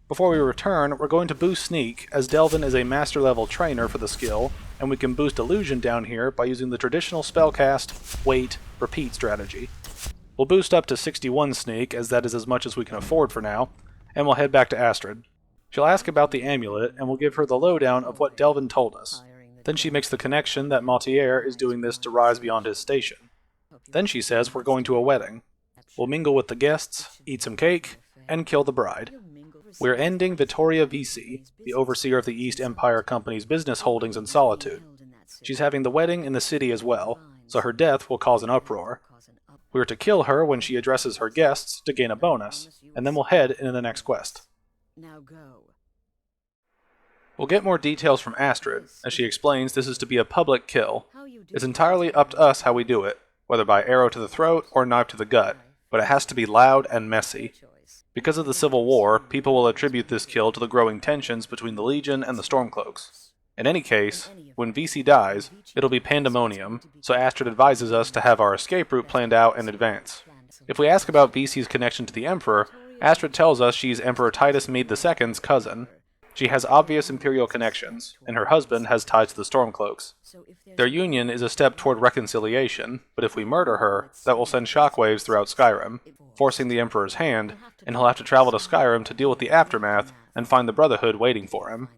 Before we return, we're going to boost Sneak, as Delvin is a master level trainer for the skill, and we can boost Illusion down here by using the traditional spellcast, wait, repeat strategy. We'll boost up to 61 Sneak, as that is as much as we can afford for now, and we'll head back to Astrid. She'll ask about the amulet, and we'll give her the lowdown of what Delvin told us. Then she makes the connection that Maltier is doing this to rise beyond his station. Then she says we're going to a wedding. We'll mingle with the guests, eat some cake, and kill the bride. We're ending Vittoria Vici, the overseer of the East Empire Company's business holdings in Solitude. She's having the wedding in the city as well, so her death will cause an uproar. We are to kill her when she addresses her guests to gain a bonus, and then we'll head into the next quest. Now go. We'll get more details from Astrid, as she explains this is to be a public kill. It's entirely up to us how we do it, whether by arrow to the throat or knife to the gut, but it has to be loud and messy. Because of the Civil War, people will attribute this kill to the growing tensions between the Legion and the Stormcloaks. In any case, when VC dies, it'll be pandemonium, so Astrid advises us to have our escape route planned out in advance. If we ask about VC's connection to the Emperor, Astrid tells us she's Emperor Titus Mede II's cousin. She has obvious Imperial connections, and her husband has ties to the Stormcloaks. Their union is a step toward reconciliation, but if we murder her, that will send shockwaves throughout Skyrim, forcing the Emperor's hand, and he'll have to travel to Skyrim to deal with the aftermath and find the Brotherhood waiting for him.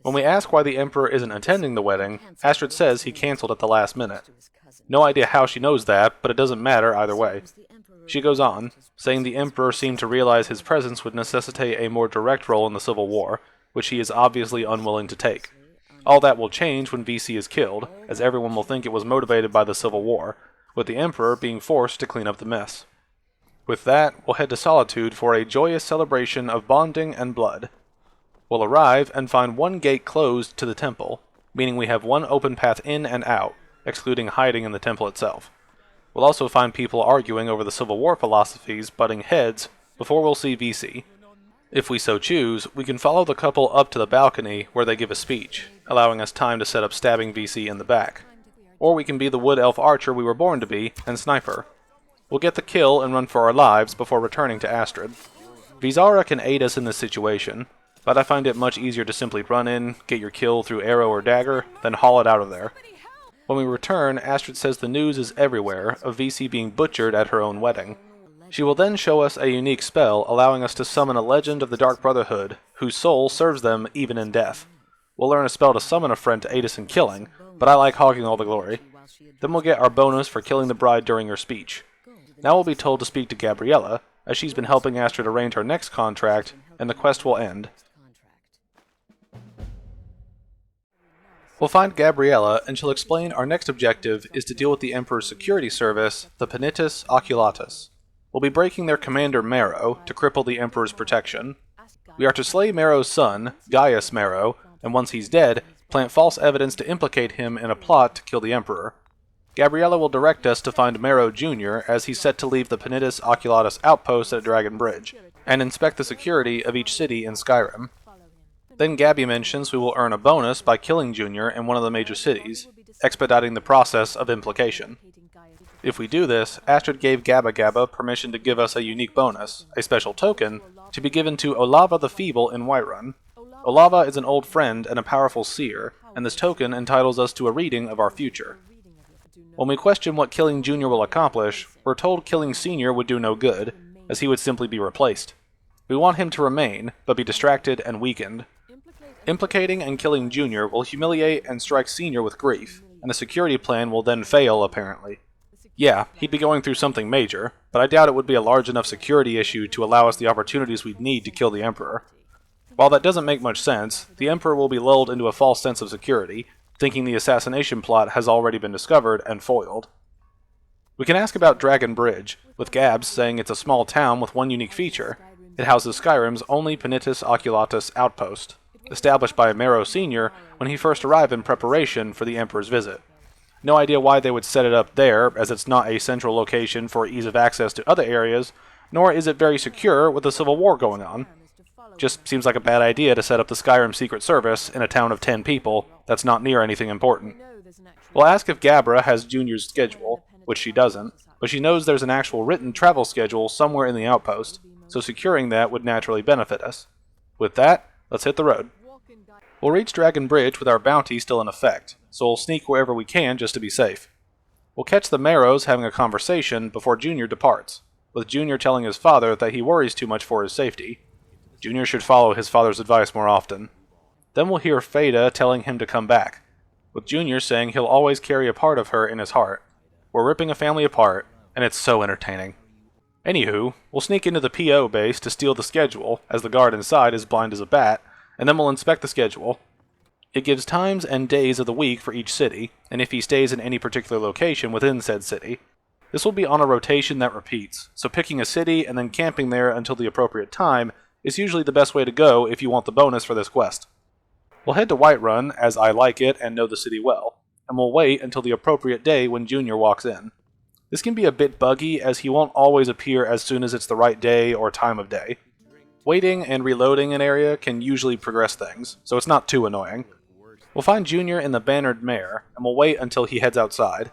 When we ask why the Emperor isn't attending the wedding, Astrid says he cancelled at the last minute. No idea how she knows that, but it doesn't matter either way. She goes on, saying the Emperor seemed to realize his presence would necessitate a more direct role in the Civil War, which he is obviously unwilling to take. All that will change when VC is killed, as everyone will think it was motivated by the Civil War, with the Emperor being forced to clean up the mess. With that, we'll head to Solitude for a joyous celebration of bonding and blood. We'll arrive and find one gate closed to the temple, meaning we have one open path in and out, excluding hiding in the temple itself. We'll also find people arguing over the Civil War philosophies butting heads before we'll see VC. If we so choose, we can follow the couple up to the balcony where they give a speech, allowing us time to set up stabbing VC in the back. Or we can be the wood elf archer we were born to be and snipe her. We'll get the kill and run for our lives before returning to Astrid. Vizara can aid us in this situation, but I find it much easier to simply run in, get your kill through arrow or dagger, then haul it out of there. When we return, Astrid says the news is everywhere of VC being butchered at her own wedding. She will then show us a unique spell allowing us to summon a legend of the Dark Brotherhood, whose soul serves them even in death. We'll learn a spell to summon a friend to aid us in killing, but I like hogging all the glory. Then we'll get our bonus for killing the bride during her speech. Now we'll be told to speak to Gabriella, as she's been helping Astrid arrange her next contract, and the quest will end. We'll find Gabriella, and she'll explain our next objective is to deal with the Emperor's security service, the Penitus Oculatus. We'll be breaking their commander Marrow to cripple the Emperor's protection. We are to slay Marrow's son, Gaius Marrow, and once he's dead, plant false evidence to implicate him in a plot to kill the Emperor. Gabriella will direct us to find Marrow Jr. as he's set to leave the Penitus Oculatus outpost at Dragon Bridge, and inspect the security of each city in Skyrim. Then Gabby mentions we will earn a bonus by killing Jr. in one of the major cities, expediting the process of implication. If we do this, Astrid gave Gabba Gabba permission to give us a unique bonus, a special token, to be given to Olava the Feeble in Whiterun. Olava is an old friend and a powerful seer, and this token entitles us to a reading of our future. When we question what killing Junior will accomplish, we're told killing Senior would do no good, as he would simply be replaced. We want him to remain, but be distracted and weakened. Implicating and killing Junior will humiliate and strike Senior with grief, and the security plan will then fail, apparently. Yeah, he'd be going through something major, but I doubt it would be a large enough security issue to allow us the opportunities we'd need to kill the Emperor. While that doesn't make much sense, the Emperor will be lulled into a false sense of security, thinking the assassination plot has already been discovered and foiled. We can ask about Dragon Bridge, with Gabs saying it's a small town with one unique feature. It houses Skyrim's only Penitus Oculatus outpost, established by Marrow Sr. when he first arrived in preparation for the Emperor's visit. No idea why they would set it up there, as it's not a central location for ease of access to other areas, nor is it very secure with the Civil War going on. Just seems like a bad idea to set up the Skyrim Secret Service in a town of 10 people that's not near anything important. We'll ask if Gabra has Junior's schedule, which she doesn't, but she knows there's an actual written travel schedule somewhere in the outpost, so securing that would naturally benefit us. With that, let's hit the road. We'll reach Dragon Bridge with our bounty still in effect, so we'll sneak wherever we can just to be safe. We'll catch the Marrows having a conversation before Junior departs, with Junior telling his father that he worries too much for his safety. Junior should follow his father's advice more often. Then we'll hear Fada telling him to come back, with Junior saying he'll always carry a part of her in his heart. We're ripping a family apart, and it's so entertaining. Anywho, we'll sneak into the PO base to steal the schedule, as the guard inside is blind as a bat, and then we'll inspect the schedule. It gives times and days of the week for each city, and if he stays in any particular location within said city. This will be on a rotation that repeats, so picking a city and then camping there until the appropriate time is usually the best way to go if you want the bonus for this quest. We'll head to Whiterun, as I like it and know the city well, and we'll wait until the appropriate day when Junior walks in. This can be a bit buggy, as he won't always appear as soon as it's the right day or time of day. Waiting and reloading an area can usually progress things, so it's not too annoying. We'll find Junior in the Bannered Mare, and we'll wait until he heads outside.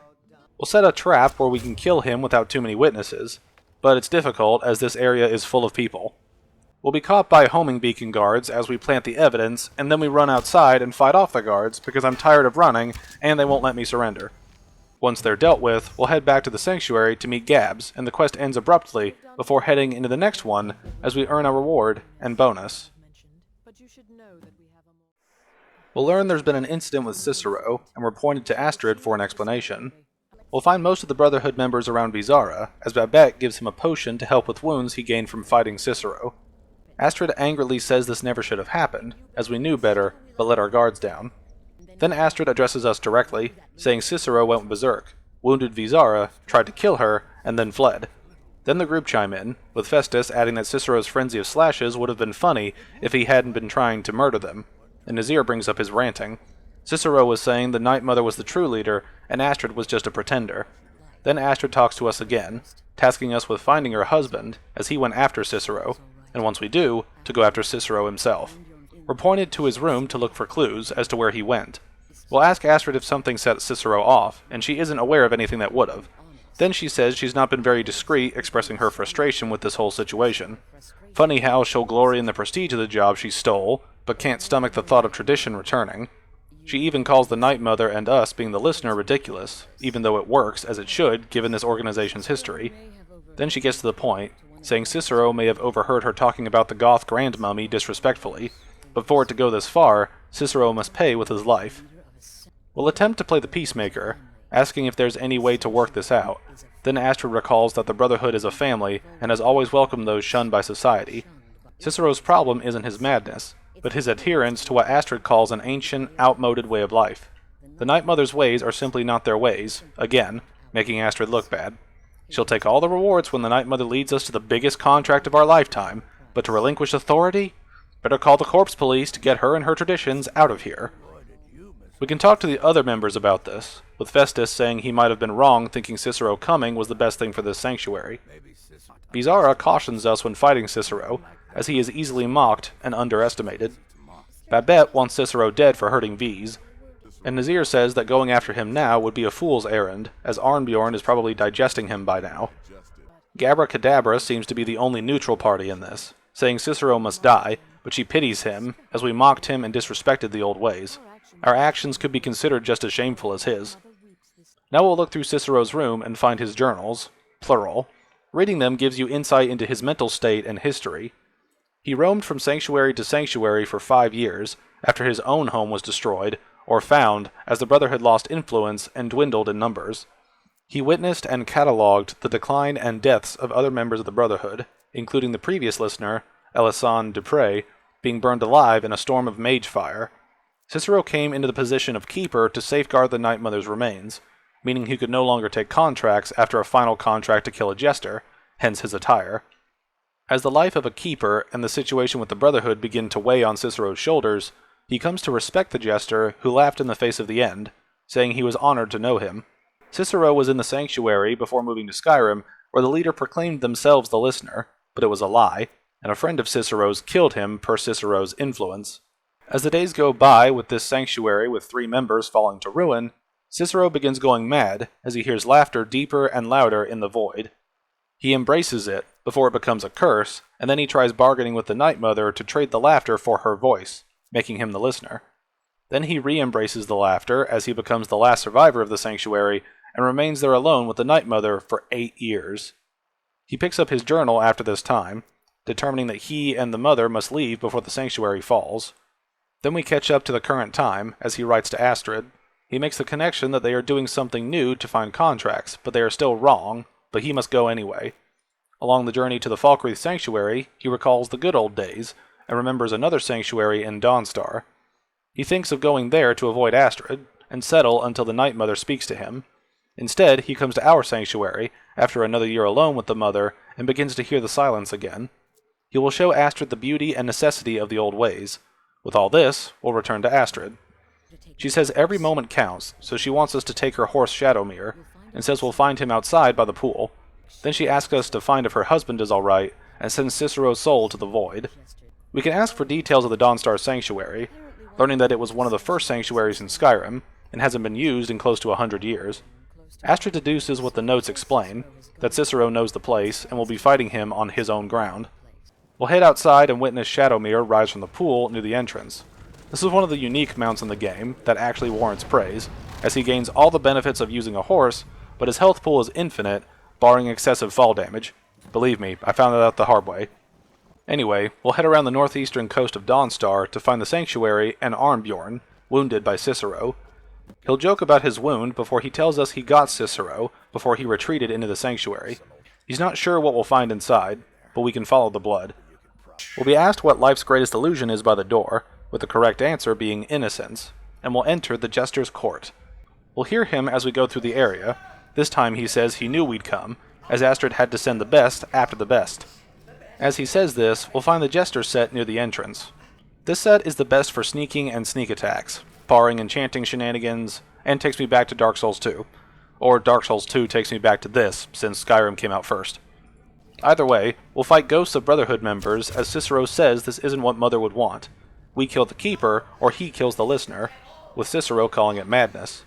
We'll set a trap where we can kill him without too many witnesses, but it's difficult as this area is full of people. We'll be caught by homing beacon guards as we plant the evidence, and then we run outside and fight off the guards because I'm tired of running and they won't let me surrender. Once they're dealt with, we'll head back to the sanctuary to meet Gabs, and the quest ends abruptly before heading into the next one as we earn a reward and bonus. We'll learn there's been an incident with Cicero, and we're pointed to Astrid for an explanation. We'll find most of the Brotherhood members around Bizarra, as Babette gives him a potion to help with wounds he gained from fighting Cicero. Astrid angrily says this never should have happened, as we knew better, but let our guards down. Then Astrid addresses us directly, saying Cicero went berserk, wounded Bizarra, tried to kill her, and then fled. Then the group chime in, with Festus adding that Cicero's frenzy of slashes would have been funny if he hadn't been trying to murder them, and Nazir brings up his ranting. Cicero was saying the Night Mother was the true leader, and Astrid was just a pretender. Then Astrid talks to us again, tasking us with finding her husband, as he went after Cicero, and once we do, to go after Cicero himself. We're pointed to his room to look for clues as to where he went. We'll ask Astrid if something set Cicero off, and she isn't aware of anything that would've. Then she says she's not been very discreet, expressing her frustration with this whole situation. Funny how she'll glory in the prestige of the job she stole, but can't stomach the thought of tradition returning. She even calls the Night Mother and us being the listener ridiculous, even though it works, as it should, given this organization's history. Then she gets to the point, saying Cicero may have overheard her talking about the Goth Grand Mummy disrespectfully, but for it to go this far, Cicero must pay with his life. We'll attempt to play the peacemaker, asking if there's any way to work this out. Then Astrid recalls that the Brotherhood is a family, and has always welcomed those shunned by society. Cicero's problem isn't his madness, but his adherence to what Astrid calls an ancient, outmoded way of life. The Night Mother's ways are simply not their ways, again, making Astrid look bad. She'll take all the rewards when the Night Mother leads us to the biggest contract of our lifetime, but to relinquish authority? Better call the corpse police to get her and her traditions out of here. We can talk to the other members about this, with Festus saying he might have been wrong thinking Cicero coming was the best thing for this sanctuary. Bizarra cautions us when fighting Cicero, as he is easily mocked and underestimated. Babette wants Cicero dead for hurting V's, and Nazir says that going after him now would be a fool's errand, as Arnbjorn is probably digesting him by now. Gabra Cadabra seems to be the only neutral party in this, saying Cicero must die, but she pities him, as we mocked him and disrespected the old ways. Our actions could be considered just as shameful as his. Now we'll look through Cicero's room and find his journals, plural. Reading them gives you insight into his mental state and history. He roamed from sanctuary to sanctuary for 5 years, after his own home was destroyed, or found, as the Brotherhood lost influence and dwindled in numbers. He witnessed and catalogued the decline and deaths of other members of the Brotherhood, including the previous listener, Elisande Dupre, being burned alive in a storm of mage fire. Cicero came into the position of keeper to safeguard the Night Mother's remains, meaning he could no longer take contracts after a final contract to kill a jester, hence his attire. As the life of a keeper and the situation with the Brotherhood begin to weigh on Cicero's shoulders, he comes to respect the jester who laughed in the face of the end, saying he was honored to know him. Cicero was in the sanctuary before moving to Skyrim, where the leader proclaimed themselves the listener, but it was a lie, and a friend of Cicero's killed him per Cicero's influence. As the days go by with this sanctuary with 3 members falling to ruin, Cicero begins going mad as he hears laughter deeper and louder in the void. He embraces it before it becomes a curse, and then he tries bargaining with the Night Mother to trade the laughter for her voice, making him the listener. Then he re-embraces the laughter as he becomes the last survivor of the sanctuary and remains there alone with the Night Mother for 8 years. He picks up his journal after this time, determining that he and the Mother must leave before the sanctuary falls. Then we catch up to the current time, as he writes to Astrid. He makes the connection that they are doing something new to find contracts, but they are still wrong, but he must go anyway. Along the journey to the Falkreath Sanctuary, he recalls the good old days, and remembers another sanctuary in Dawnstar. He thinks of going there to avoid Astrid, and settle until the Night Mother speaks to him. Instead, he comes to our sanctuary, after another year alone with the Mother, and begins to hear the silence again. He will show Astrid the beauty and necessity of the old ways. With all this, we'll return to Astrid. She says every moment counts, so she wants us to take her horse Shadowmere, and says we'll find him outside by the pool. Then she asks us to find if her husband is alright, and sends Cicero's soul to the void. We can ask for details of the Dawnstar Sanctuary, learning that it was one of the first sanctuaries in Skyrim, and hasn't been used in close to 100 years. Astrid deduces what the notes explain, that Cicero knows the place, and will be fighting him on his own ground. We'll head outside and witness Shadowmere rise from the pool near the entrance. This is one of the unique mounts in the game that actually warrants praise, as he gains all the benefits of using a horse, but his health pool is infinite, barring excessive fall damage. Believe me, I found that out the hard way. Anyway, we'll head around the northeastern coast of Dawnstar to find the Sanctuary and Arnbjorn, wounded by Cicero. He'll joke about his wound before he tells us he got Cicero before he retreated into the Sanctuary. He's not sure what we'll find inside, but we can follow the blood. We'll be asked what life's greatest illusion is by the door, with the correct answer being innocence, and we'll enter the Jester's court. We'll hear him as we go through the area. This time he says he knew we'd come, as Astrid had to send the best after the best. As he says this, we'll find the Jester set near the entrance. This set is the best for sneaking and sneak attacks, barring enchanting shenanigans, and takes me back to Dark Souls 2. Or Dark Souls 2 takes me back to this, since Skyrim came out first. Either way, we'll fight ghosts of Brotherhood members, as Cicero says this isn't what Mother would want. We kill the Keeper, or he kills the Listener, with Cicero calling it madness.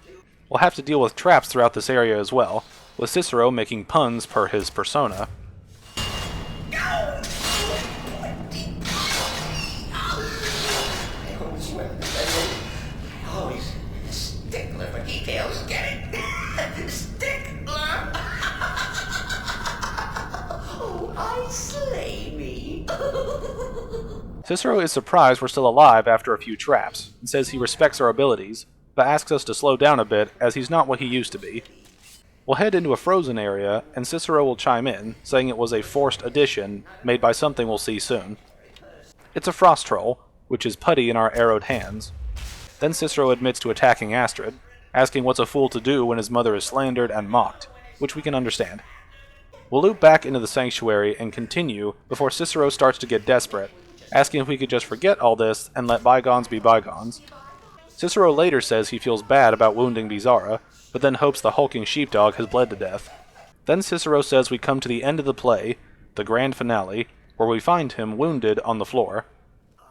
We'll have to deal with traps throughout this area as well, with Cicero making puns per his persona. Always stickler for details, get it? Stickler! Oh, I slay me. Cicero is surprised we're still alive after a few traps, and says he respects our abilities, but asks us to slow down a bit as he's not what he used to be. We'll head into a frozen area, and Cicero will chime in, saying it was a forced addition made by something we'll see soon. It's a frost troll, which is putty in our arrowed hands. Then Cicero admits to attacking Astrid, asking what's a fool to do when his mother is slandered and mocked, which we can understand. We'll loop back into the sanctuary and continue before Cicero starts to get desperate, asking if we could just forget all this and let bygones be bygones. Cicero later says he feels bad about wounding Bizarra, but then hopes the hulking sheepdog has bled to death. Then Cicero says we come to the end of the play, the grand finale, where we find him wounded on the floor.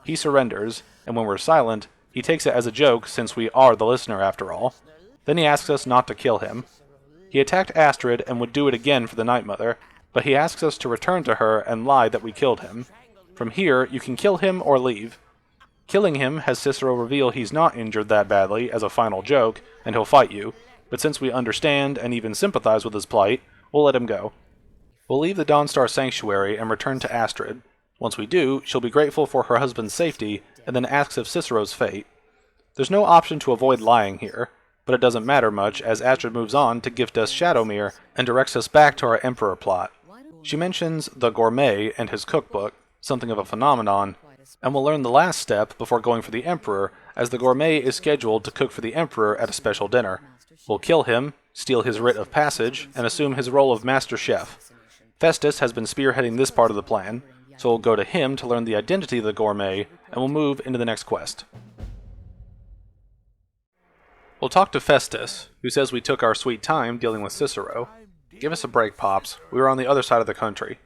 He surrenders, and when we're silent, he takes it as a joke since we are the listener after all. Then he asks us not to kill him. He attacked Astrid and would do it again for the Night Mother, but he asks us to return to her and lie that we killed him. From here, you can kill him or leave. Killing him has Cicero reveal he's not injured that badly as a final joke, and he'll fight you, but since we understand and even sympathize with his plight, we'll let him go. We'll leave the Dawnstar Sanctuary and return to Astrid. Once we do, she'll be grateful for her husband's safety, and then asks of Cicero's fate. There's no option to avoid lying here, but it doesn't matter much as Astrid moves on to gift us Shadowmere and directs us back to our Emperor plot. She mentions the gourmet and his cookbook, something of a phenomenon, and we'll learn the last step before going for the Emperor, as the gourmet is scheduled to cook for the Emperor at a special dinner. We'll kill him, steal his writ of passage, and assume his role of Master Chef. Festus has been spearheading this part of the plan, so we'll go to him to learn the identity of the gourmet, and we'll move into the next quest. We'll talk to Festus, who says we took our sweet time dealing with Cicero. Give us a break, Pops. We were on the other side of the country.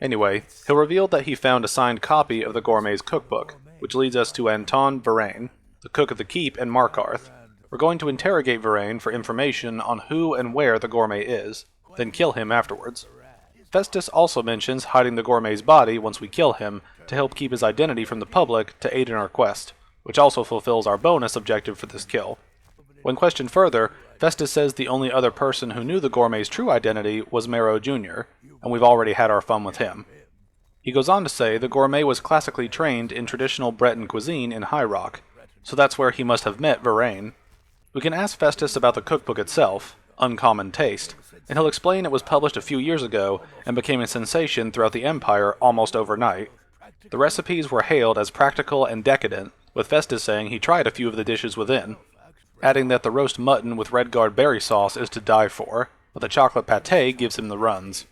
Anyway, he'll reveal that he found a signed copy of the gourmet's cookbook, which leads us to Anton Varain, the cook of the keep in Markarth. We're going to interrogate Varain for information on who and where the gourmet is, then kill him afterwards. Festus also mentions hiding the gourmet's body once we kill him to help keep his identity from the public to aid in our quest, which also fulfills our bonus objective for this kill. When questioned further, Festus says the only other person who knew the gourmet's true identity was Marrow Jr., and we've already had our fun with him. He goes on to say the gourmet was classically trained in traditional Breton cuisine in High Rock, so that's where he must have met Varain. We can ask Festus about the cookbook itself, Uncommon Taste, and he'll explain it was published a few years ago and became a sensation throughout the Empire almost overnight. The recipes were hailed as practical and decadent, with Festus saying he tried a few of the dishes within, adding that the roast mutton with Redguard berry sauce is to die for, but the chocolate pâté gives him the runs.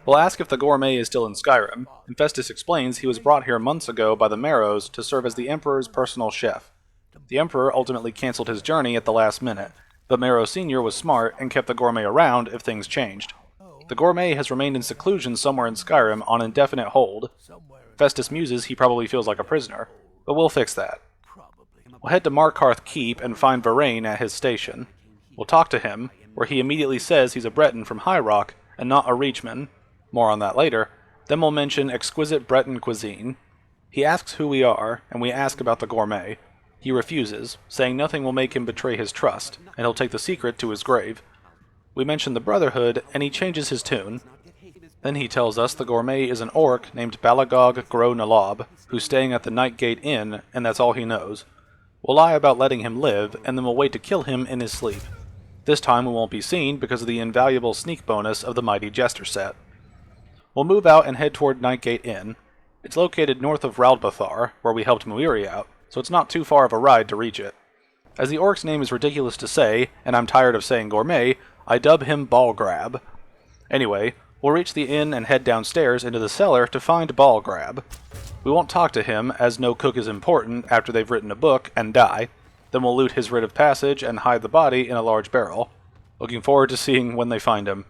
We'll ask if the gourmet is still in Skyrim, and Festus explains he was brought here months ago by the Marrows to serve as the Emperor's personal chef. The Emperor ultimately cancelled his journey at the last minute, but Marrow Sr. was smart and kept the gourmet around if things changed. The gourmet has remained in seclusion somewhere in Skyrim on indefinite hold. Festus muses he probably feels like a prisoner, but we'll fix that. We'll head to Markarth Keep and find Varain at his station. We'll talk to him, where he immediately says he's a Breton from High Rock and not a Reachman. More on that later. Then we'll mention exquisite Breton cuisine. He asks who we are, and we ask about the gourmet. He refuses, saying nothing will make him betray his trust, and he'll take the secret to his grave. We mention the Brotherhood, and he changes his tune. Then he tells us the gourmet is an orc named Balagog Gro Nalob, who's staying at the Nightgate Inn, and that's all he knows. We'll lie about letting him live, and then we'll wait to kill him in his sleep. This time we won't be seen because of the invaluable sneak bonus of the Mighty Jester set. We'll move out and head toward Nightgate Inn. It's located north of Raldbathar, where we helped Muiri out, so it's not too far of a ride to reach it. As the orc's name is ridiculous to say, and I'm tired of saying gourmet, I dub him Ballgrab. Anyway, we'll reach the inn and head downstairs into the cellar to find Ballgrab. We won't talk to him, as no cook is important after they've written a book and die. Then we'll loot his writ of passage and hide the body in a large barrel. Looking forward to seeing when they find him.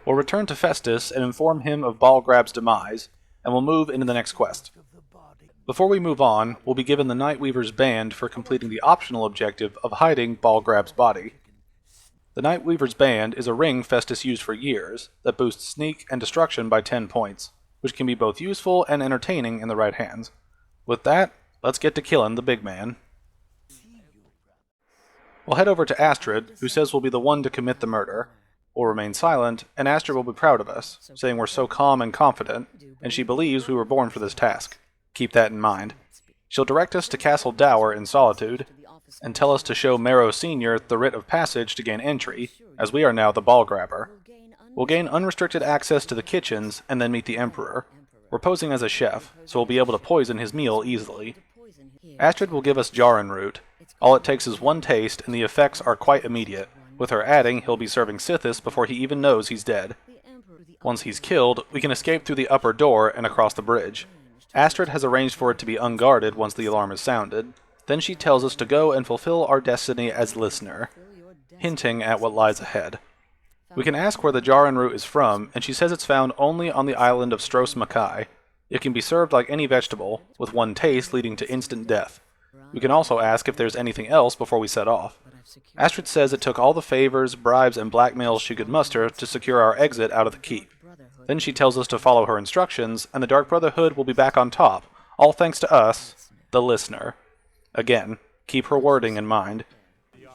We'll return to Festus and inform him of Ballgrab's demise, and we'll move into the next quest. Before we move on, we'll be given the Nightweaver's band for completing the optional objective of hiding Ballgrab's body. The Nightweaver's band is a ring Festus used for years that boosts sneak and destruction by 10 points, which can be both useful and entertaining in the right hands. With that, let's get to killing the big man. We'll head over to Astrid, who says we'll be the one to commit the murder. We'll remain silent, and Astrid will be proud of us, saying we're so calm and confident, and she believes we were born for this task. Keep that in mind. She'll direct us to Castle Dower in Solitude, and tell us to show Marrow Sr. the writ of passage to gain entry, as we are now the Ballgrabber. We'll gain unrestricted access to the kitchens, and then meet the Emperor. We're posing as a chef, so we'll be able to poison his meal easily. Astrid will give us Jarrin root. All it takes is one taste, and the effects are quite immediate. With her adding, he'll be serving Sithis before he even knows he's dead. Once he's killed, we can escape through the upper door and across the bridge. Astrid has arranged for it to be unguarded once the alarm is sounded. Then she tells us to go and fulfill our destiny as listener, hinting at what lies ahead. We can ask where the Jarrin root is from, and she says it's found only on the island of Stros Makai. It can be served like any vegetable, with one taste leading to instant death. We can also ask if there's anything else before we set off. Astrid says it took all the favors, bribes, and blackmails she could muster to secure our exit out of the keep. Then she tells us to follow her instructions, and the Dark Brotherhood will be back on top, all thanks to us, the listener. Again, keep her wording in mind.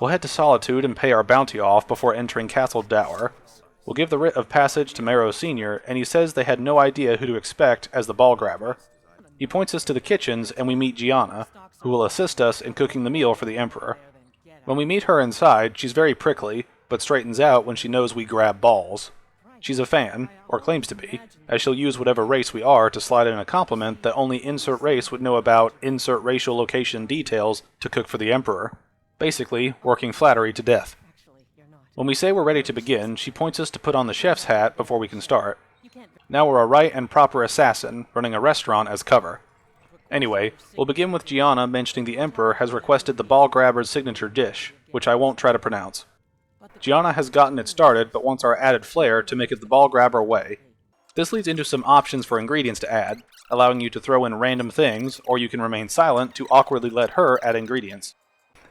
We'll head to Solitude and pay our bounty off before entering Castle Dower. We'll give the writ of passage to Marrow Sr., and he says they had no idea who to expect as the Ballgrabber. He points us to the kitchens, and we meet Gianna, who will assist us in cooking the meal for the Emperor. When we meet her inside, she's very prickly, but straightens out when she knows we grab balls. She's a fan, or claims to be, as she'll use whatever race we are to slide in a compliment that only insert race would know about insert racial location details to cook for the Emperor. Basically, working flattery to death. When we say we're ready to begin, she points us to put on the chef's hat before we can start. Now we're a right and proper assassin, running a restaurant as cover. Anyway, we'll begin with Gianna mentioning the Emperor has requested the Ballgrabber's signature dish, which I won't try to pronounce. Gianna has gotten it started, but wants our added flair to make it the Ballgrabber way. This leads into some options for ingredients to add, allowing you to throw in random things, or you can remain silent to awkwardly let her add ingredients.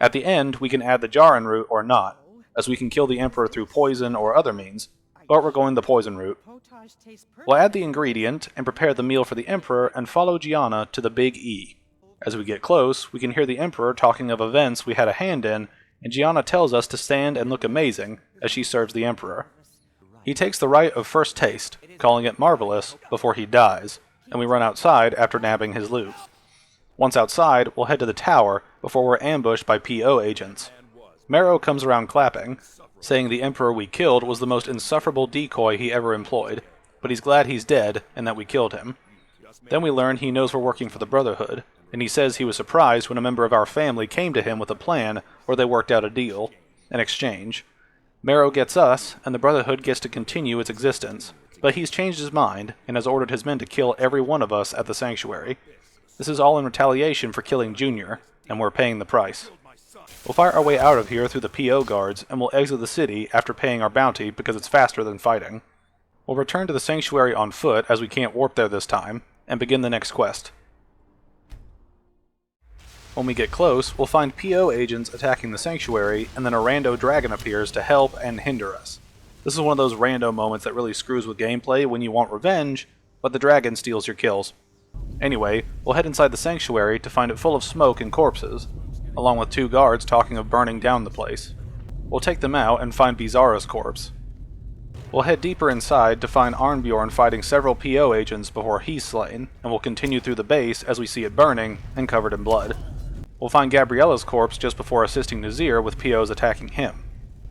At the end, we can add the Jarrin root or not, as we can kill the Emperor through poison or other means, but we're going the poison route. We'll add the ingredient and prepare the meal for the Emperor and follow Gianna to the Big E. As we get close, we can hear the Emperor talking of events we had a hand in, and Gianna tells us to stand and look amazing as she serves the Emperor. He takes the right of first taste, calling it marvelous, before he dies, and we run outside after nabbing his loot. Once outside, we'll head to the tower before we're ambushed by PO agents. Marrow comes around clapping, saying the Emperor we killed was the most insufferable decoy he ever employed, but he's glad he's dead and that we killed him. Then we learn he knows we're working for the Brotherhood, and he says he was surprised when a member of our family came to him with a plan where they worked out a deal, an exchange. Marrow gets us, and the Brotherhood gets to continue its existence, but he's changed his mind and has ordered his men to kill every one of us at the Sanctuary. This is all in retaliation for killing Junior, and we're paying the price. We'll fight our way out of here through the PO guards, and we'll exit the city after paying our bounty because it's faster than fighting. We'll return to the Sanctuary on foot, as we can't warp there this time, and begin the next quest. When we get close, we'll find PO agents attacking the Sanctuary, and then a rando dragon appears to help and hinder us. This is one of those rando moments that really screws with gameplay when you want revenge, but the dragon steals your kills. Anyway, we'll head inside the Sanctuary to find it full of smoke and corpses, along with 2 guards talking of burning down the place. We'll take them out and find Bizarro's corpse. We'll head deeper inside to find Arnbjorn fighting several PO agents before he's slain, and we'll continue through the base as we see it burning and covered in blood. We'll find Gabriella's corpse just before assisting Nazir with POs attacking him.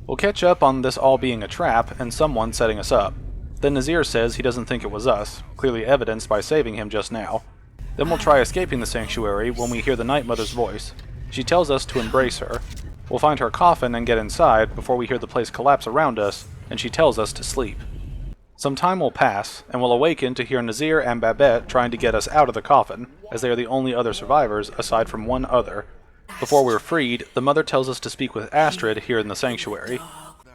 We'll catch up on this all being a trap and someone setting us up. Then Nazir says he doesn't think it was us, clearly evidenced by saving him just now. Then we'll try escaping the Sanctuary when we hear the Night Mother's voice. She tells us to embrace her. We'll find her coffin and get inside before we hear the place collapse around us, and she tells us to sleep. Some time will pass, and we'll awaken to hear Nazir and Babette trying to get us out of the coffin, as they are the only other survivors aside from one other. Before we're freed, the Mother tells us to speak with Astrid here in the Sanctuary.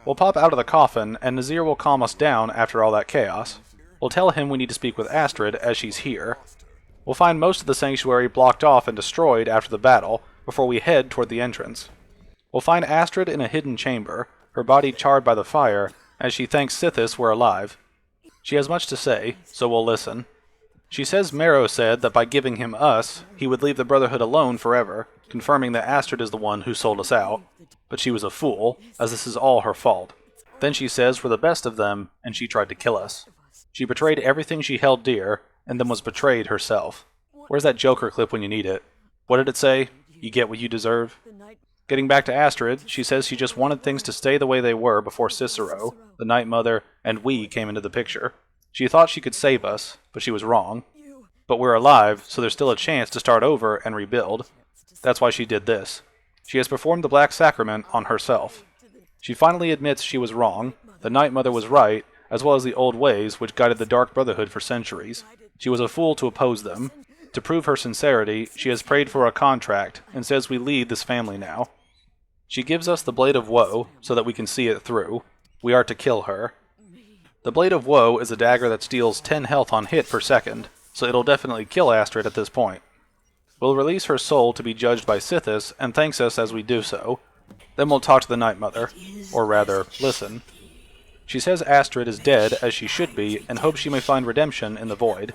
We'll pop out of the coffin, and Nazir will calm us down after all that chaos. We'll tell him we need to speak with Astrid as she's here. We'll find most of the Sanctuary blocked off and destroyed after the battle, before we head toward the entrance. We'll find Astrid in a hidden chamber, her body charred by the fire, as she thanks Sithis we're alive. She has much to say, so we'll listen. She says Marrow said that by giving him us, he would leave the Brotherhood alone forever, confirming that Astrid is the one who sold us out. But she was a fool, as this is all her fault. Then she says we're the best of them, and she tried to kill us. She betrayed everything she held dear, and then was betrayed herself. Where's that Joker clip when you need it? What did it say? You get what you deserve? Getting back to Astrid, she says she just wanted things to stay the way they were before Cicero, the Night Mother, and we came into the picture. She thought she could save us, but she was wrong. But we're alive, so there's still a chance to start over and rebuild. That's why she did this. She has performed the Black Sacrament on herself. She finally admits she was wrong, the Night Mother was right, as well as the old ways which guided the Dark Brotherhood for centuries. She was a fool to oppose them. To prove her sincerity, she has prayed for a contract, and says we lead this family now. She gives us the Blade of Woe, so that we can see it through. We are to kill her. The Blade of Woe is a dagger that steals 10 health on hit per second, so it'll definitely kill Astrid at this point. We'll release her soul to be judged by Sithis, and thanks us as we do so. Then we'll talk to the Night Mother, or rather, listen. She says Astrid is dead, as she should be, and hopes she may find redemption in the void.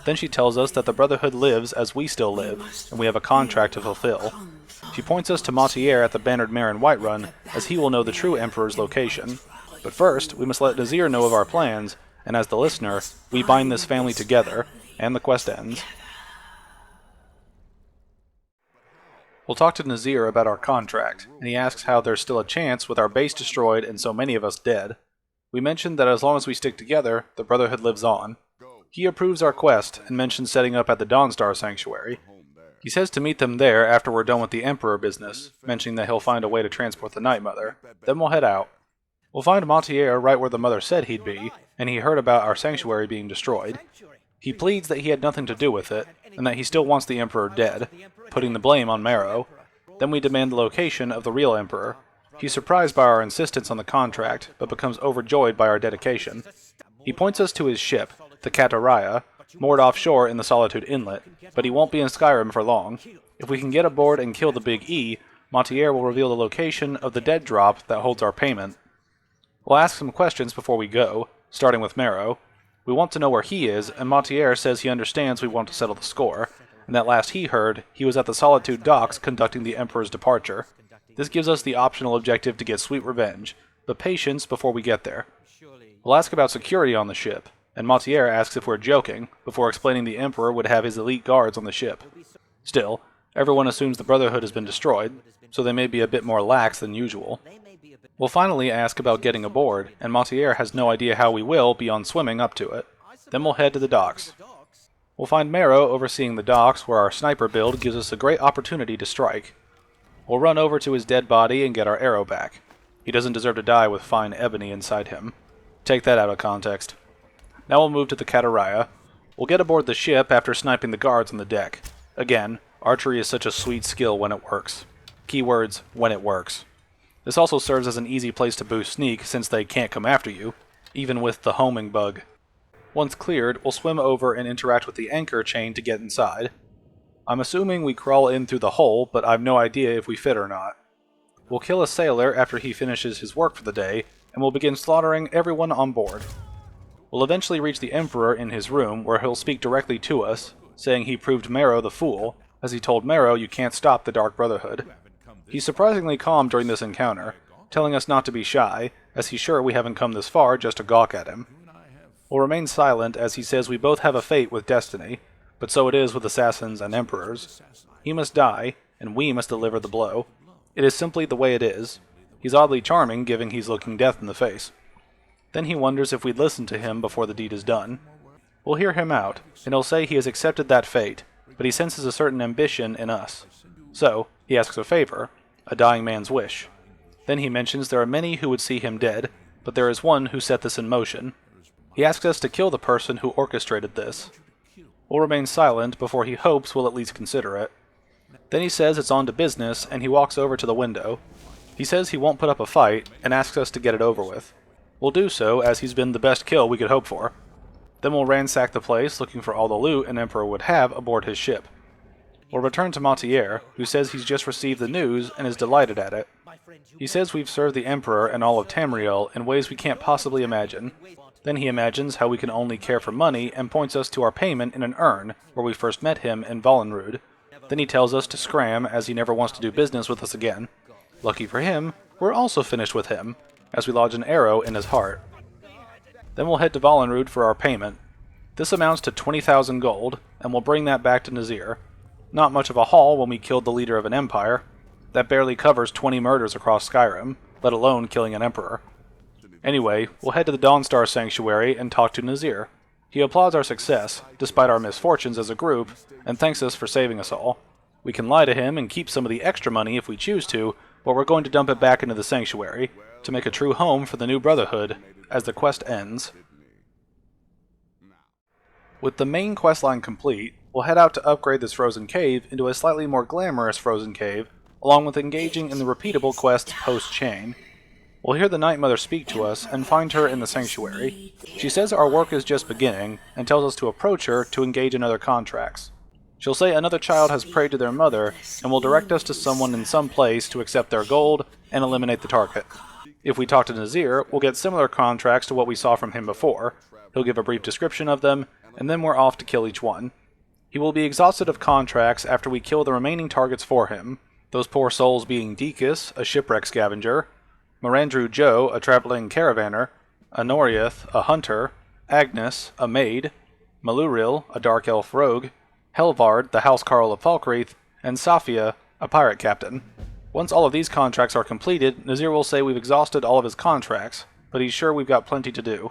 Then she tells us that the Brotherhood lives as we still live, and we have a contract to fulfill. She points us to Montier at the Bannered Mare in Whiterun, as he will know the true Emperor's location. But first, we must let Nazir know of our plans, and as the listener, we bind this family together, and the quest ends. We'll talk to Nazir about our contract, and he asks how there's still a chance with our base destroyed and so many of us dead. We mentioned that as long as we stick together, the Brotherhood lives on. He approves our quest, and mentions setting up at the Dawnstar Sanctuary. He says to meet them there after we're done with the Emperor business, mentioning that he'll find a way to transport the Night Mother. Then we'll head out. We'll find Montier right where the Mother said he'd be, and he heard about our sanctuary being destroyed. He pleads that he had nothing to do with it, and that he still wants the Emperor dead, putting the blame on Marrow. Then we demand the location of the real Emperor. He's surprised by our insistence on the contract, but becomes overjoyed by our dedication. He points us to his ship, the Kataraya, moored offshore in the Solitude Inlet, but he won't be in Skyrim for long. If we can get aboard and kill the Big E, Montier will reveal the location of the dead drop that holds our payment. We'll ask some questions before we go, starting with Marrow. We want to know where he is, and Montier says he understands we want to settle the score, and that last he heard, he was at the Solitude docks conducting the Emperor's departure. This gives us the optional objective to get sweet revenge, but patience before we get there. We'll ask about security on the ship, and Montier asks if we're joking, before explaining the Emperor would have his elite guards on the ship. Still, everyone assumes the Brotherhood has been destroyed, so they may be a bit more lax than usual. We'll finally ask about getting aboard, and Montier has no idea how we will beyond swimming up to it. Then we'll head to the docks. We'll find Marrow overseeing the docks where our sniper build gives us a great opportunity to strike. We'll run over to his dead body and get our arrow back. He doesn't deserve to die with fine ebony inside him. Take that out of context. Now we'll move to the Kataraya. We'll get aboard the ship after sniping the guards on the deck. Again, archery is such a sweet skill when it works. Keywords, when it works. This also serves as an easy place to boost sneak since they can't come after you, even with the homing bug. Once cleared, we'll swim over and interact with the anchor chain to get inside. I'm assuming we crawl in through the hole, but I've no idea if we fit or not. We'll kill a sailor after he finishes his work for the day, and we'll begin slaughtering everyone on board. We'll eventually reach the Emperor in his room, where he'll speak directly to us, saying he proved Marrow the fool, as he told Marrow you can't stop the Dark Brotherhood. He's surprisingly calm during this encounter, telling us not to be shy, as he's sure we haven't come this far just to gawk at him. We'll remain silent as he says we both have a fate with destiny, but so it is with assassins and emperors. He must die, and we must deliver the blow. It is simply the way it is. He's oddly charming, given he's looking death in the face. Then he wonders if we'd listen to him before the deed is done. We'll hear him out, and he'll say he has accepted that fate, but he senses a certain ambition in us. So, he asks a favor, a dying man's wish. Then he mentions there are many who would see him dead, but there is one who set this in motion. He asks us to kill the person who orchestrated this. We'll remain silent before he hopes we'll at least consider it. Then he says it's on to business, and he walks over to the window. He says he won't put up a fight, and asks us to get it over with. We'll do so, as he's been the best kill we could hope for. Then we'll ransack the place, looking for all the loot an Emperor would have aboard his ship. We'll return to Montier, who says he's just received the news and is delighted at it. He says we've served the Emperor and all of Tamriel in ways we can't possibly imagine. Then he imagines how we can only care for money and points us to our payment in an urn, where we first met him in Vollenrud. Then he tells us to scram, as he never wants to do business with us again. Lucky for him, we're also finished with him, as we lodge an arrow in his heart. Then we'll head to Vollenrud for our payment. This amounts to 20,000 gold, and we'll bring that back to Nazir. Not much of a haul when we killed the leader of an empire. That barely covers 20 murders across Skyrim, let alone killing an emperor. Anyway, we'll head to the Dawnstar Sanctuary and talk to Nazir. He applauds our success, despite our misfortunes as a group, and thanks us for saving us all. We can lie to him and keep some of the extra money if we choose to, but we're going to dump it back into the Sanctuary, to make a true home for the new Brotherhood, as the quest ends. With the main questline complete, we'll head out to upgrade this frozen cave into a slightly more glamorous frozen cave, along with engaging in the repeatable quests post-chain. We'll hear the Night Mother speak to us and find her in the Sanctuary. She says our work is just beginning, and tells us to approach her to engage in other contracts. She'll say another child has prayed to their mother, and will direct us to someone in some place to accept their gold and eliminate the target. If we talk to Nazir, we'll get similar contracts to what we saw from him before. He'll give a brief description of them, and then we're off to kill each one. He will be exhausted of contracts after we kill the remaining targets for him, those poor souls being Dekus, a shipwreck scavenger, Morandru Joe, a traveling caravaner, Anoriath, a hunter, Agnes, a maid, Maluril, a dark elf rogue, Helvard, the housecarl of Falkreath, and Safia, a pirate captain. Once all of these contracts are completed, Nazir will say we've exhausted all of his contracts, but he's sure we've got plenty to do.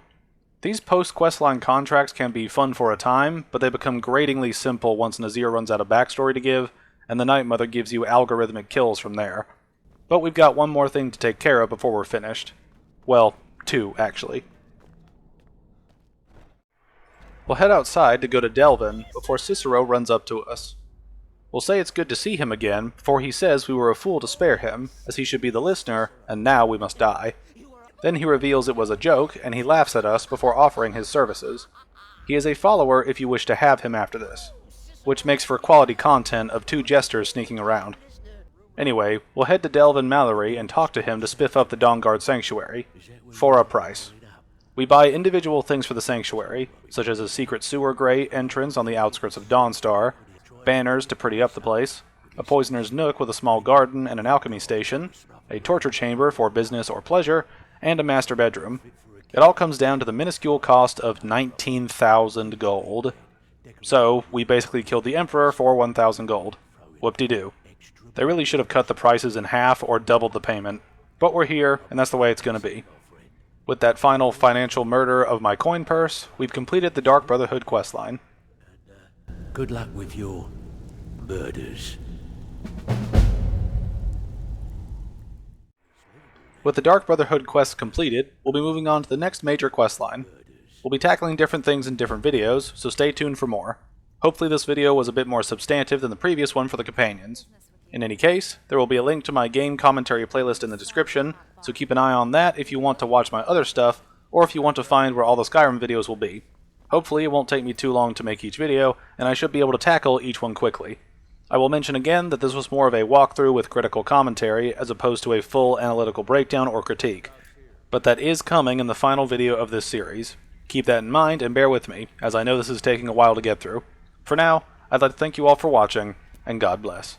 These post-questline contracts can be fun for a time, but they become gratingly simple once Nazir runs out of backstory to give, and the Night Mother gives you algorithmic kills from there. But we've got one more thing to take care of before we're finished. Well, two, actually. We'll head outside to go to Delvin before Cicero runs up to us. We'll say it's good to see him again, before he says we were a fool to spare him, as he should be the listener, and now we must die. Then he reveals it was a joke, and he laughs at us before offering his services. He is a follower if you wish to have him after this, which makes for quality content of two jesters sneaking around. Anyway, we'll head to Delvin Mallory and talk to him to spiff up the Dawnguard Sanctuary, for a price. We buy individual things for the Sanctuary, such as a secret sewer grate entrance on the outskirts of Dawnstar, banners to pretty up the place, a poisoner's nook with a small garden and an alchemy station, a torture chamber for business or pleasure, and a master bedroom. It all comes down to the minuscule cost of 19,000 gold. So, we basically killed the Emperor for 1,000 gold. Whoop-de-doo. They really should have cut the prices in half or doubled the payment. But we're here, and that's the way it's going to be. With that final financial murder of my coin purse, we've completed the Dark Brotherhood questline. Good luck with your murders. With the Dark Brotherhood quests completed, we'll be moving on to the next major quest line. We'll be tackling different things in different videos, so stay tuned for more. Hopefully this video was a bit more substantive than the previous one for the companions. In any case, there will be a link to my game commentary playlist in the description, so keep an eye on that if you want to watch my other stuff, or if you want to find where all the Skyrim videos will be. Hopefully it won't take me too long to make each video, and I should be able to tackle each one quickly. I will mention again that this was more of a walkthrough with critical commentary, as opposed to a full analytical breakdown or critique. But that is coming in the final video of this series. Keep that in mind and bear with me, as I know this is taking a while to get through. For now, I'd like to thank you all for watching, and God bless.